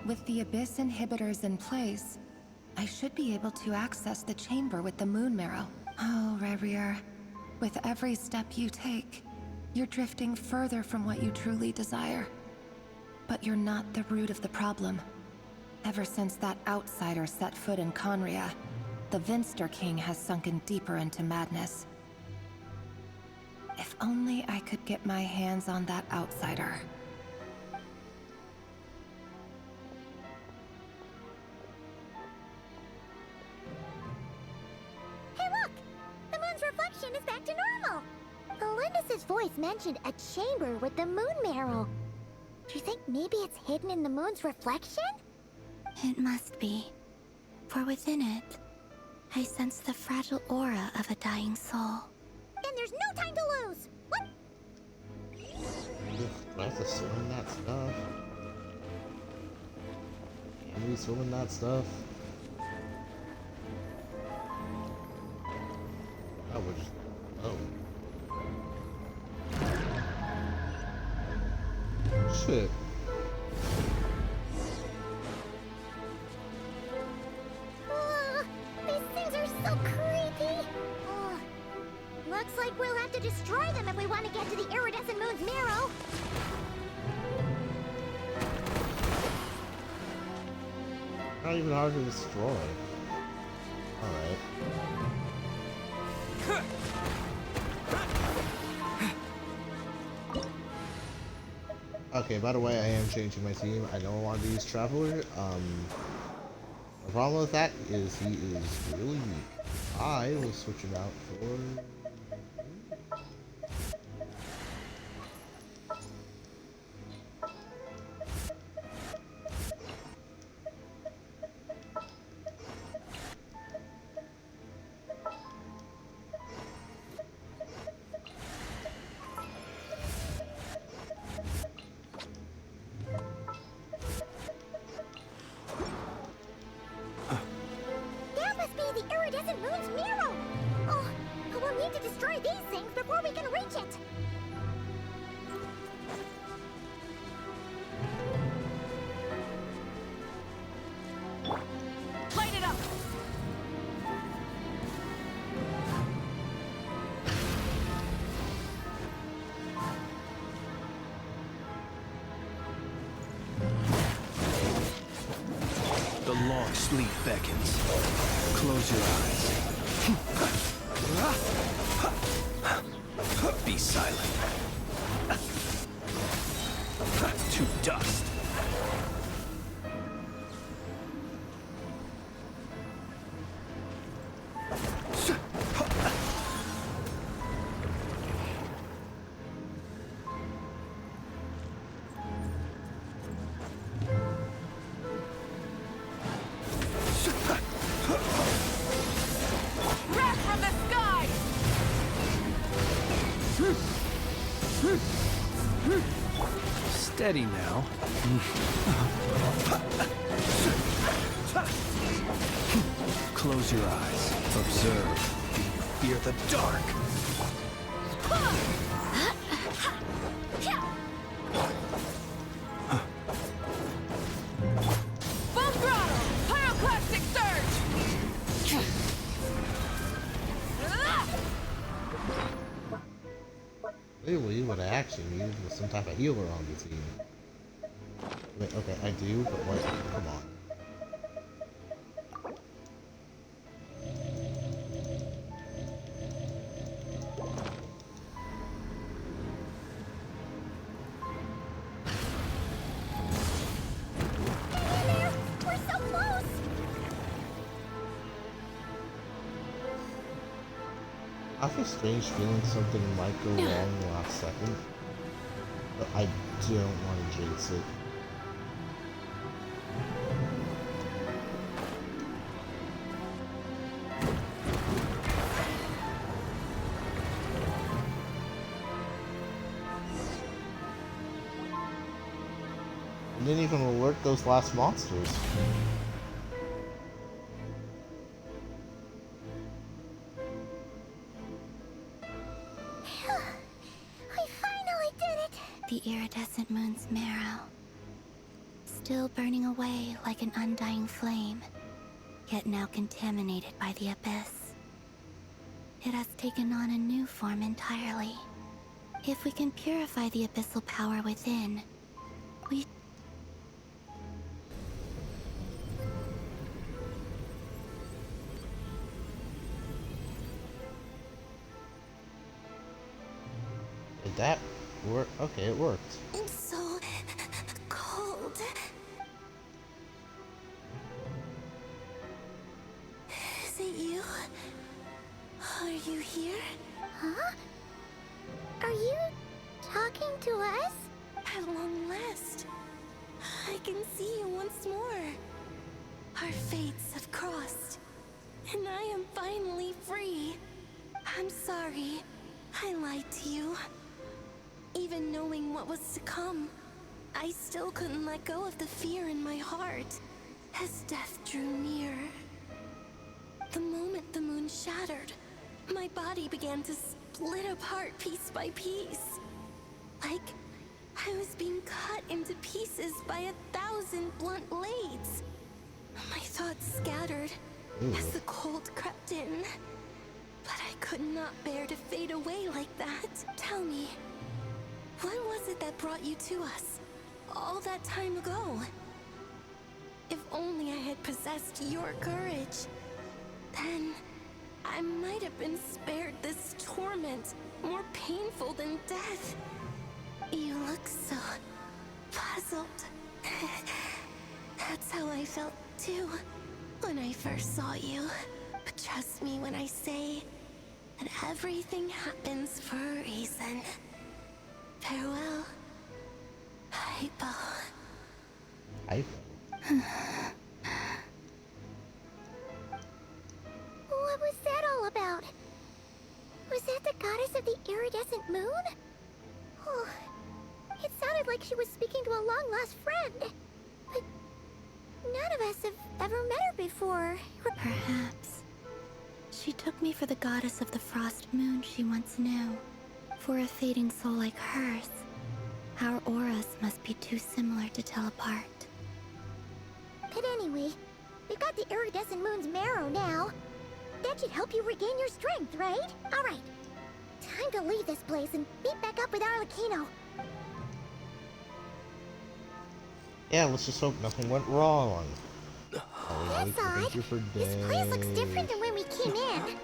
With the Abyss inhibitors in place, I should be able to access the chamber with the moon marrow. Oh, Rerir. With every step you take, you're drifting further from what you truly desire. But you're not the root of the problem. Ever since that outsider set foot in Conria, the Vinster King has sunken deeper into madness. If only I could get my hands on that outsider. Hey look! The moon's reflection is back to normal! Elendis' voice mentioned a chamber with the moon marrow. Do you think maybe it's hidden in the moon's reflection? It must be. For within it, I sense the fragile aura of a dying soul. Then there's no time to lose! What? Ugh, do I have to swim that stuff? Can we swim in that stuff? Oh, we're just... Oh. Shit. These things are so creepy! Looks like we'll have to destroy them if we want to get to the iridescent moon's marrow. Not even hard to destroy. Alright. Okay, by the way, I am changing my team. I don't want to use Traveler. The problem with that is he is really weak. I will switch him out for... That must be the iridescent moon's marrow! Oh, we'll need to destroy these things before we can reach it! Light it up! The long sleep beckons. Close your eyes. Be silent. To dust. Wrath from the sky! Steady now. Close your eyes. Observe. Do you fear the dark? Full throttle! Pyroclastic surge! Really, what I actually needed was some type of healer on the team. Wait, okay, I do, but like, come on. I have a strange feeling something might go wrong the last second, but I don't want to jinx it. I didn't even alert those last monsters. We finally did it! The iridescent moon's marrow. Still burning away like an undying flame, yet now contaminated by the abyss. It has taken on a new form entirely. If we can purify the abyssal power within, we... Did that work? Okay, it worked. It's so cold. Is it you? Are you here? Huh? Are you talking to us? At long last, I can see you once more. Our fates have crossed, and I am finally free. I'm sorry, I lied to you. Even knowing what was to come, I still couldn't let go of the fear in my heart as death drew near. The moment the moon shattered, my body began to split apart piece by piece. Like I was being cut into pieces by 1,000 blunt blades. My thoughts scattered as the cold crept in. But I could not bear to fade away like that. Tell me, what was it that brought you to us all that time ago? If only I had possessed your courage, then I might have been spared this torment more painful than death. You look so puzzled. That's how I felt too when I first saw you. But trust me when I say that everything happens for a reason. Farewell, Hypo. What was that all about? Was that the goddess of the iridescent moon? Oh, it sounded like she was speaking to a long-lost friend. But none of us have ever met her before. Perhaps. She took me for the goddess of the frost moon she once knew. For a fading soul like hers, our auras must be too similar to tell apart. But anyway, we've got the iridescent moon's marrow now. That should help you regain your strength, right? Alright. Time to leave this place and meet back up with Arlecchino. Yeah, let's just hope nothing went wrong. That's odd. Thank you for This place looks different than when we came in.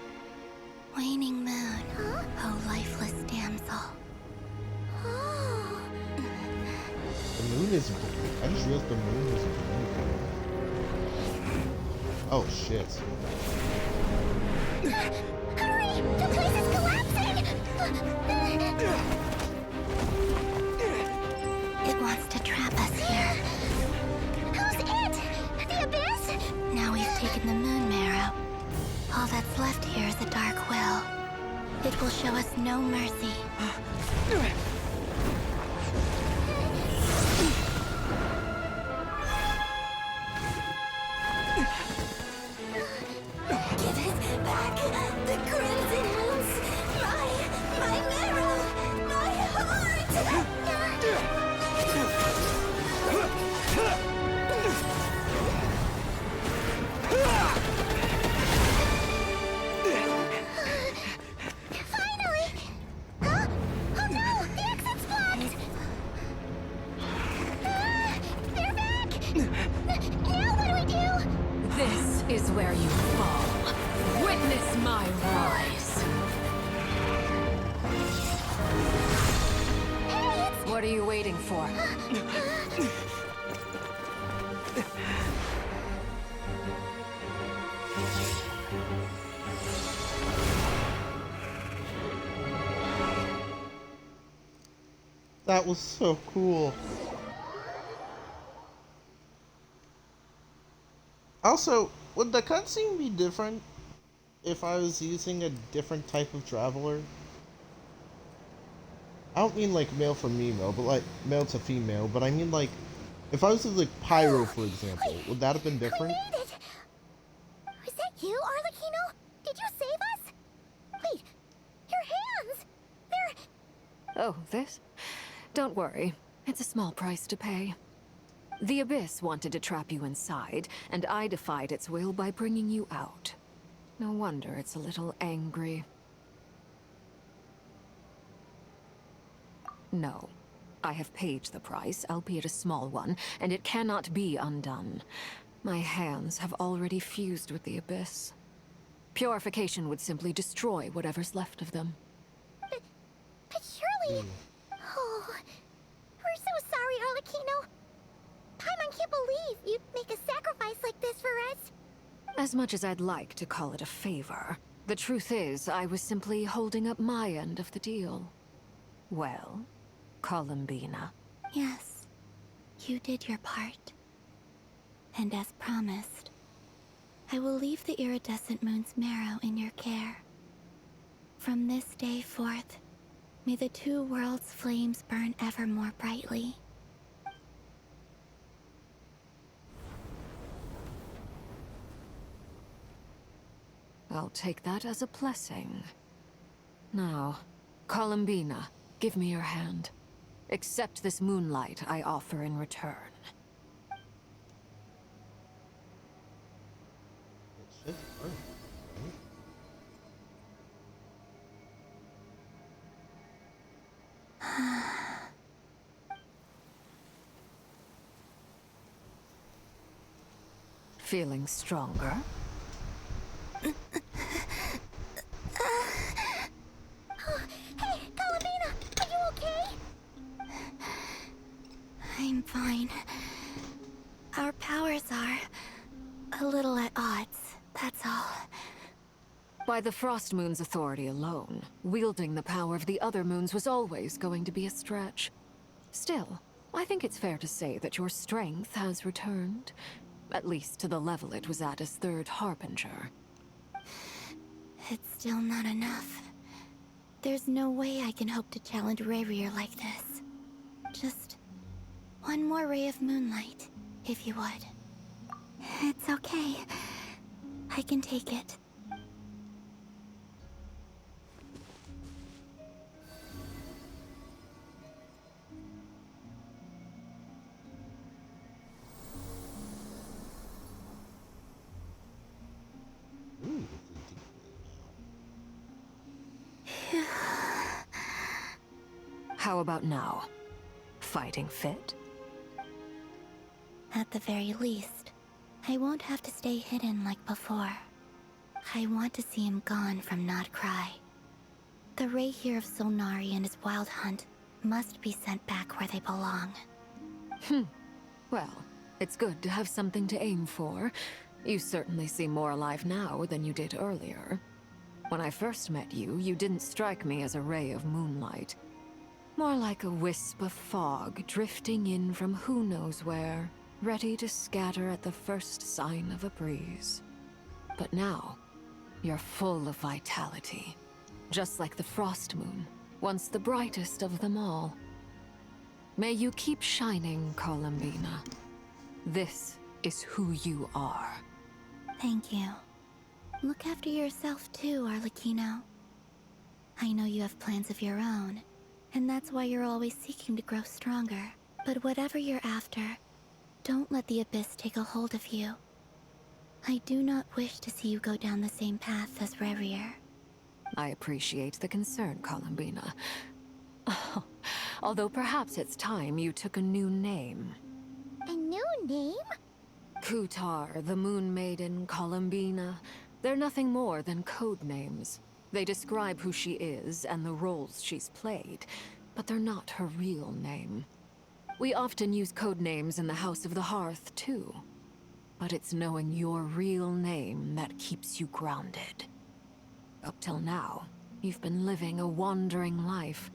Waning moon, oh lifeless damsel. Oh. The moon is blue. I just realized the moon is blue. Oh shit. Hurry! The place is collapsing! It wants to trap us here. Who's it? The abyss? Now we've taken the moon marrow. All that's left here is a dark will. It will show us no mercy. Give it back! The crimson moons! My marrow! My heart! Finally! Huh? Oh no! The exit's blocked! They're back! Now what do we do? This is where you fall. Witness my rise. What are you waiting for? That was so cool. Also, would the cutscene be different if I was using a different type of traveler? I don't mean like male for female, but like male to female, but I mean like if I was with like Pyro, for example, would that have been different? We made it! Is that you, Arlecchino? Did you save us? Wait, your hands! They're... Oh, this? Don't worry. It's a small price to pay. The Abyss wanted to trap you inside, and I defied its will by bringing you out. No wonder it's a little angry. No. I have paid the price, albeit a small one, and it cannot be undone. My hands have already fused with the Abyss. Purification would simply destroy whatever's left of them. But surely... Oh, we're so sorry, Arlecchino. Paimon can't believe you'd make a sacrifice like this for us. As much as I'd like to call it a favor, the truth is I was simply holding up my end of the deal. Well, Columbina. Yes, you did your part. And as promised, I will leave the iridescent moon's marrow in your care. From this day forth, may the two worlds' flames burn ever more brightly. I'll take that as a blessing. Now, Columbina, give me your hand. Accept this moonlight I offer in return. Feeling stronger? Oh, hey, Columbina, are you okay? I'm fine. Our powers are a little at odds, that's all. By the Frost Moon's authority alone, wielding the power of the other moons was always going to be a stretch. Still, I think it's fair to say that your strength has returned. At least to the level it was at as Third Harbinger. It's still not enough. There's no way I can hope to challenge Rayrier like this. Just one more ray of moonlight, if you would. It's okay. I can take it. How about now? Fighting fit? At the very least, I won't have to stay hidden like before. I want to see him gone from Not Cry. The Rayheer of Solnari and his wild hunt must be sent back where they belong. Well, it's good to have something to aim for. You certainly seem more alive now than you did earlier. When I first met you, you didn't strike me as a ray of moonlight. More like a wisp of fog drifting in from who knows where, ready to scatter at the first sign of a breeze. But now, you're full of vitality. Just like the Frost Moon, once the brightest of them all. May you keep shining, Columbina. This is who you are. Thank you. Look after yourself too, Arlecchino. I know you have plans of your own, and that's why you're always seeking to grow stronger. But whatever you're after, don't let the Abyss take a hold of you. I do not wish to see you go down the same path as Rayrier. I appreciate the concern, Columbina. Although perhaps it's time you took a new name. A new name? Kutar, the Moon Maiden, Columbina. They're nothing more than code names. They describe who she is and the roles she's played, but they're not her real name. We often use code names in the House of the Hearth, too. But it's knowing your real name that keeps you grounded. Up till now, you've been living a wandering life.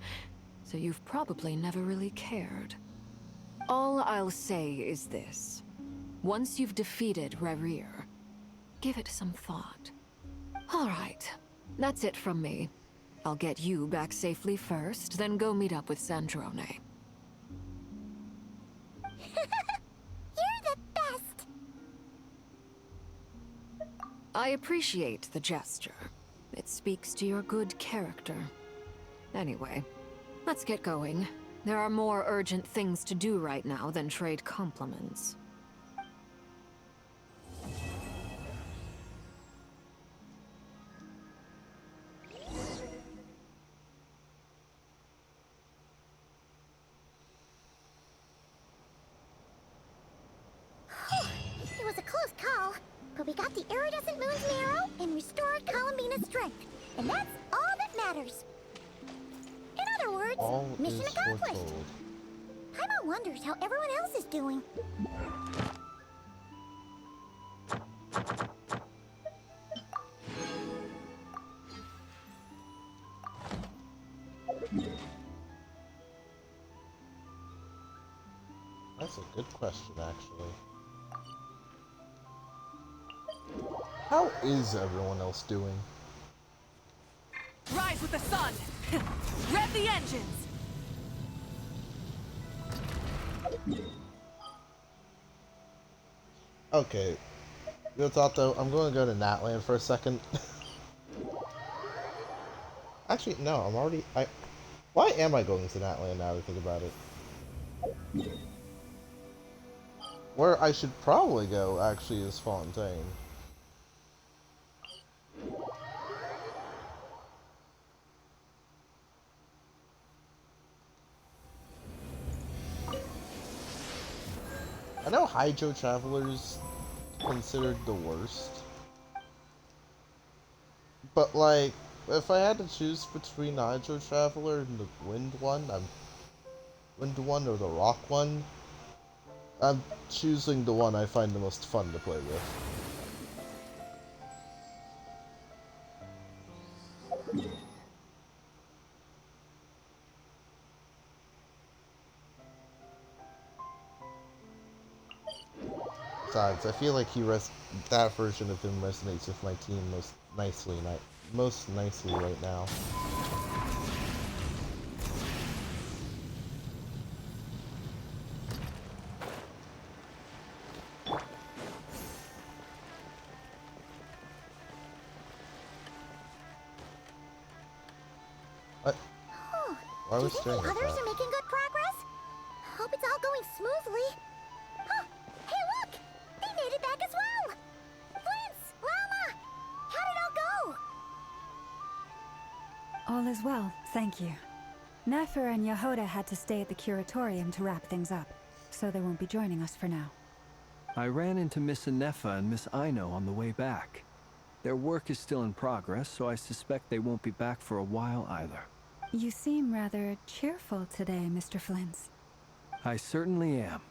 so you've probably never really cared. All I'll say is this. Once you've defeated Rerir, give it some thought. All right, that's it from me. I'll get you back safely first, then go meet up with Sandrone. You're the best! I appreciate the gesture. It speaks to your good character. Anyway, let's get going. There are more urgent things to do right now than trade compliments. It was a close call, but we got the iridescent moon's marrow and restored Columbina's strength, and that's all that matters. In other words, All mission is accomplished. foretold. Paimon wonders how everyone else is doing. That's a good question, actually. How is everyone else doing? Rise with the sun! Rev the engines! Okay. Real talk though, I'm going to go to Natland for a second. Actually, no, I'm already... Why am I going to Natland now that I think about it? Where I should probably go, actually, is Fontaine. I know Hydro Traveler's considered the worst. But, like, if I had to choose between Hydro Traveler and the Wind one, or the Rock one, I'm choosing the one I find the most fun to play with. Besides, I feel like that version of him resonates with my team most nicely right now. What? Why Do was you staring think at the others that? are making good progress? Hope it's all going smoothly. Huh! Hey, look! They made it back as well! Flintz! Lama! How did it all go? All is well, thank you. Nefer and Yehoda had to stay at the curatorium to wrap things up, so they won't be joining us for now. I ran into Miss Anefa and Miss Aino on the way back. Their work is still in progress, so I suspect they won't be back for a while either. You seem rather cheerful today, Mr. Flintz. I certainly am.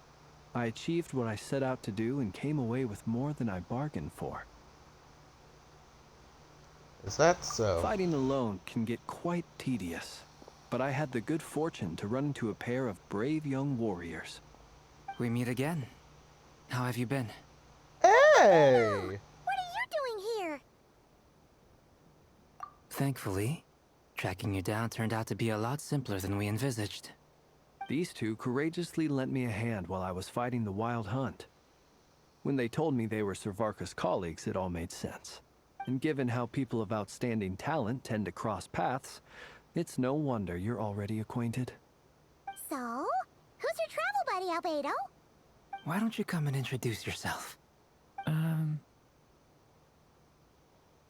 I achieved what I set out to do and came away with more than I bargained for. Is that so? Fighting alone can get quite tedious, but I had the good fortune to run into a pair of brave young warriors. We meet again. How have you been? Hey! What are you doing here? Thankfully, tracking you down turned out to be a lot simpler than we envisaged. These two courageously lent me a hand while I was fighting the Wild Hunt. When they told me they were Servarka's colleagues, it all made sense. And given how people of outstanding talent tend to cross paths, it's no wonder you're already acquainted. So, who's your travel buddy, Albedo? Why don't you come and introduce yourself?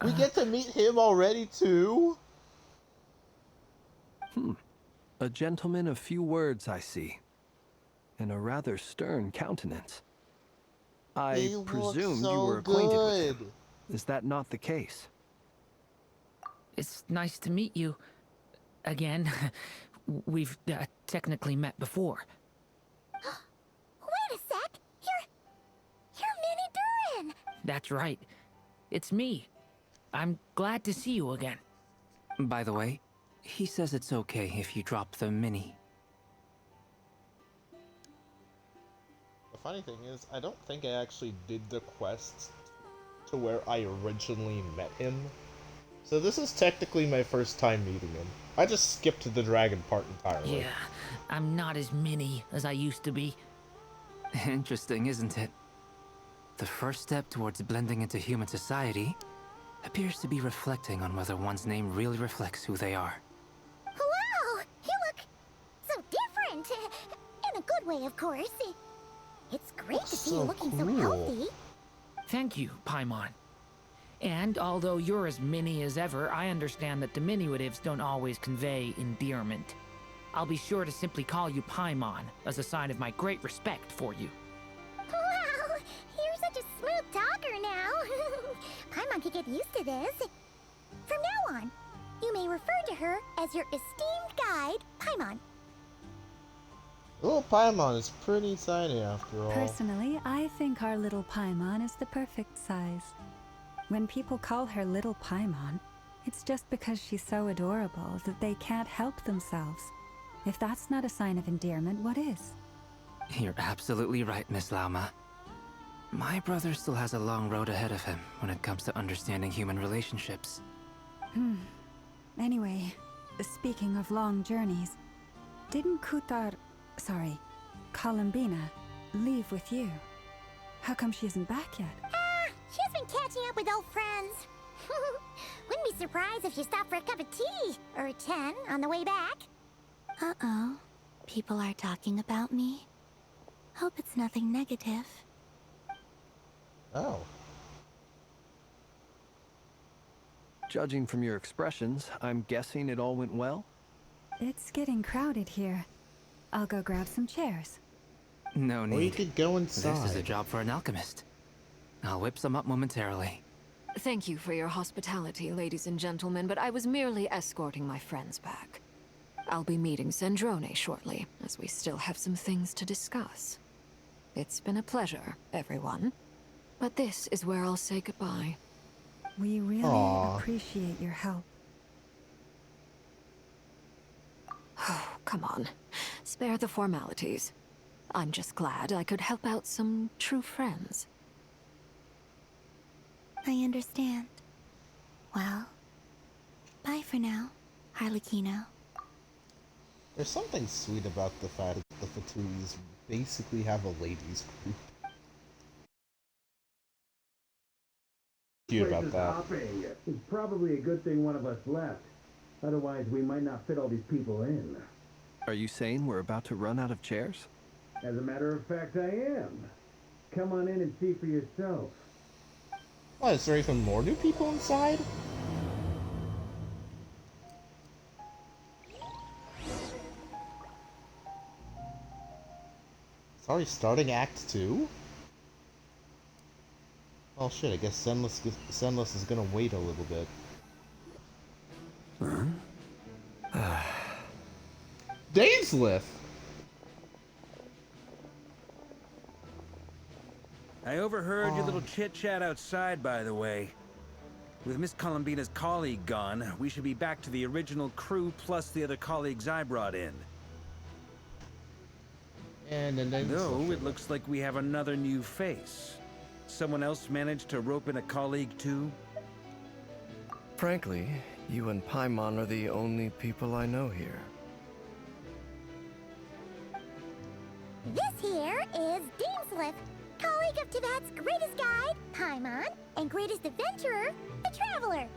We get to meet him already, too? A gentleman of few words, I see. And a rather stern countenance. I He looks presumed you so were acquainted with good. him. Is that not the case? It's nice to meet you. Again. We've technically met before. Wait a sec! You're Mini Durin! That's right. It's me. I'm glad to see you again. By the way, He says it's okay if you drop the mini. The funny thing is, I don't think I actually did the quests to where I originally met him. So this is technically my first time meeting him. I just skipped the dragon part entirely. Yeah, I'm not as mini as I used to be. Interesting, isn't it? The first step towards blending into human society appears to be reflecting on whether one's name really reflects who they are. Wow! You look so different! In a good way, of course. It's great to see you looking so healthy. Thank you, Paimon. And although you're as mini as ever, I understand that diminutives don't always convey endearment. I'll be sure to simply call you Paimon as a sign of my great respect for you. Wow! You're such a smooth talker now. Paimon could get used to this. From now on, you may refer to her as your esteemed guide, Paimon. Little Paimon is pretty tiny after all. Personally, I think our little Paimon is the perfect size. When people call her Little Paimon, it's just because she's so adorable that they can't help themselves. If that's not a sign of endearment, what is? You're absolutely right, Miss Lauma. My brother still has a long road ahead of him when it comes to understanding human relationships. Anyway, speaking of long journeys, didn't Columbina, leave with you? How come she isn't back yet? She's been catching up with old friends. Wouldn't be surprised if she stopped for a cup of tea or 10 on the way back. Uh-oh. People are talking about me. Hope it's nothing negative. Oh. Judging from your expressions, I'm guessing it all went well? It's getting crowded here. I'll go grab some chairs. No need. Or you could go inside. This is a job for an alchemist. I'll whip some up momentarily. Thank you for your hospitality, ladies and gentlemen, but I was merely escorting my friends back. I'll be meeting Sandrone shortly, as we still have some things to discuss. It's been a pleasure, everyone. But this is where I'll say goodbye. We really appreciate your help. Oh, come on. Spare the formalities. I'm just glad I could help out some true friends. I understand. Well, bye for now, Harlequino. There's something sweet about the fact that the Fatouis basically have a ladies group. Cute about that. It's probably a good thing one of us left. Otherwise, we might not fit all these people in. Are you saying we're about to run out of chairs? As a matter of fact, I am. Come on in and see for yourself. Oh, is there even more new people inside? Sorry, starting Act 2? Oh shit, I guess Zenless is gonna wait a little bit. Dainsleif! I overheard your little chit-chat outside, by the way. With Miss Columbina's colleague gone, we should be back to the original crew plus the other colleagues I brought in. And then Though it looks like we have another new face. Someone else managed to rope in a colleague too? Frankly, you and Paimon are the only people I know here. This here is Dainsleif, colleague of Tibet's greatest guide, Paimon, and greatest adventurer, the Traveler.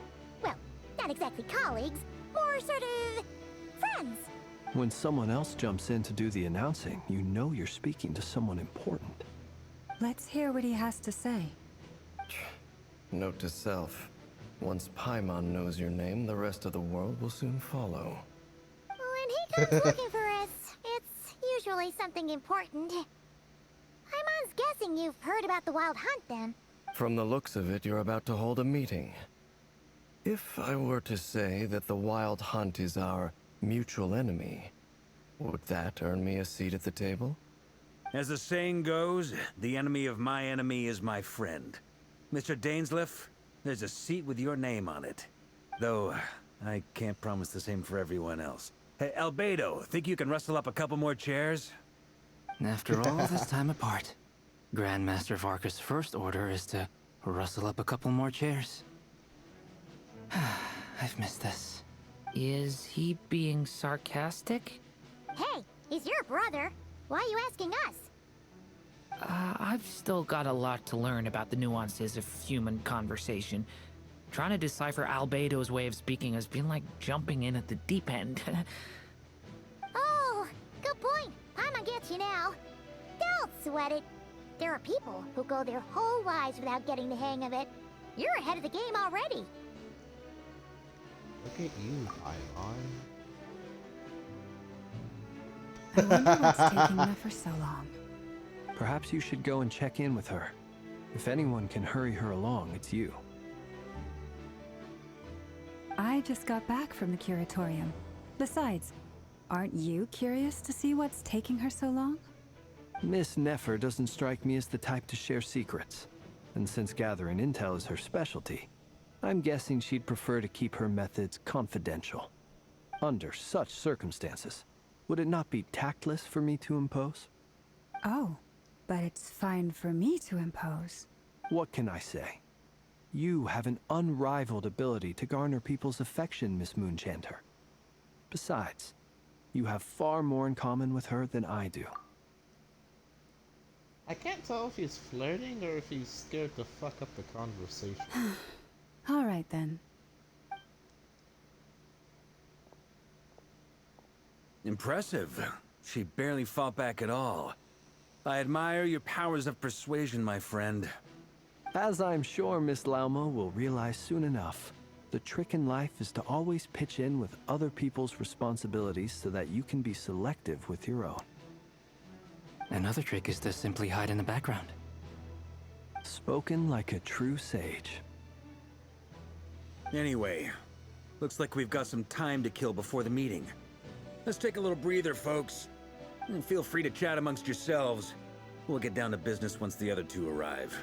Well, not exactly colleagues, more sort of friends. When someone else jumps in to do the announcing, you know you're speaking to someone important. Let's hear what he has to say. Note to self. Once Paimon knows your name, the rest of the world will soon follow. When he comes looking for us, it's usually something important. Paimon's guessing you've heard about the Wild Hunt, then. From the looks of it, you're about to hold a meeting. If I were to say that the Wild Hunt is our mutual enemy, would that earn me a seat at the table? As the saying goes, the enemy of my enemy is my friend. Mr. Dainsleif, there's a seat with your name on it. Though, I can't promise the same for everyone else. Hey, Albedo, think you can rustle up a couple more chairs? After all this time apart, Grandmaster Varka's first order is to rustle up a couple more chairs. I've missed this. Is he being sarcastic? Hey, he's your brother. Why are you asking us? I've still got a lot to learn about the nuances of human conversation. Trying to decipher Albedo's way of speaking has been like jumping in at the deep end. Oh, good point. Paimon gets you now. Don't sweat it. There are people who go their whole lives without getting the hang of it. You're ahead of the game already. Look at you, Paimon. I wonder what's taking Nefer so long. Perhaps you should go and check in with her. If anyone can hurry her along, it's you. I just got back from the curatorium. Besides, aren't you curious to see what's taking her so long? Miss Nefer doesn't strike me as the type to share secrets. And since gathering intel is her specialty, I'm guessing she'd prefer to keep her methods confidential. Under such circumstances, would it not be tactless for me to impose? Oh, but it's fine for me to impose. What can I say? You have an unrivaled ability to garner people's affection, Miss Moonchanter. Besides, you have far more in common with her than I do. I can't tell if he's flirting or if he's scared to fuck up the conversation. All right then. Impressive. She barely fought back at all. I admire your powers of persuasion, my friend. As I'm sure Miss Lauma will realize soon enough, the trick in life is to always pitch in with other people's responsibilities so that you can be selective with your own. Another trick is to simply hide in the background. Spoken like a true sage. Anyway, looks like we've got some time to kill before the meeting. Let's take a little breather, folks. And feel free to chat amongst yourselves. We'll get down to business once the other two arrive.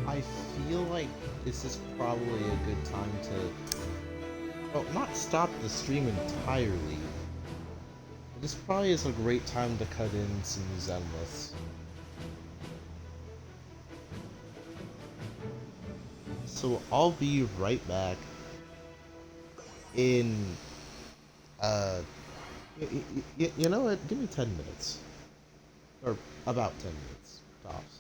I feel like this is probably a good time to, well, not stop the stream entirely. This probably is a great time to cut in some Zenless. So I'll be right back in, you know what, give me 10 minutes. Or about 10 minutes, tops.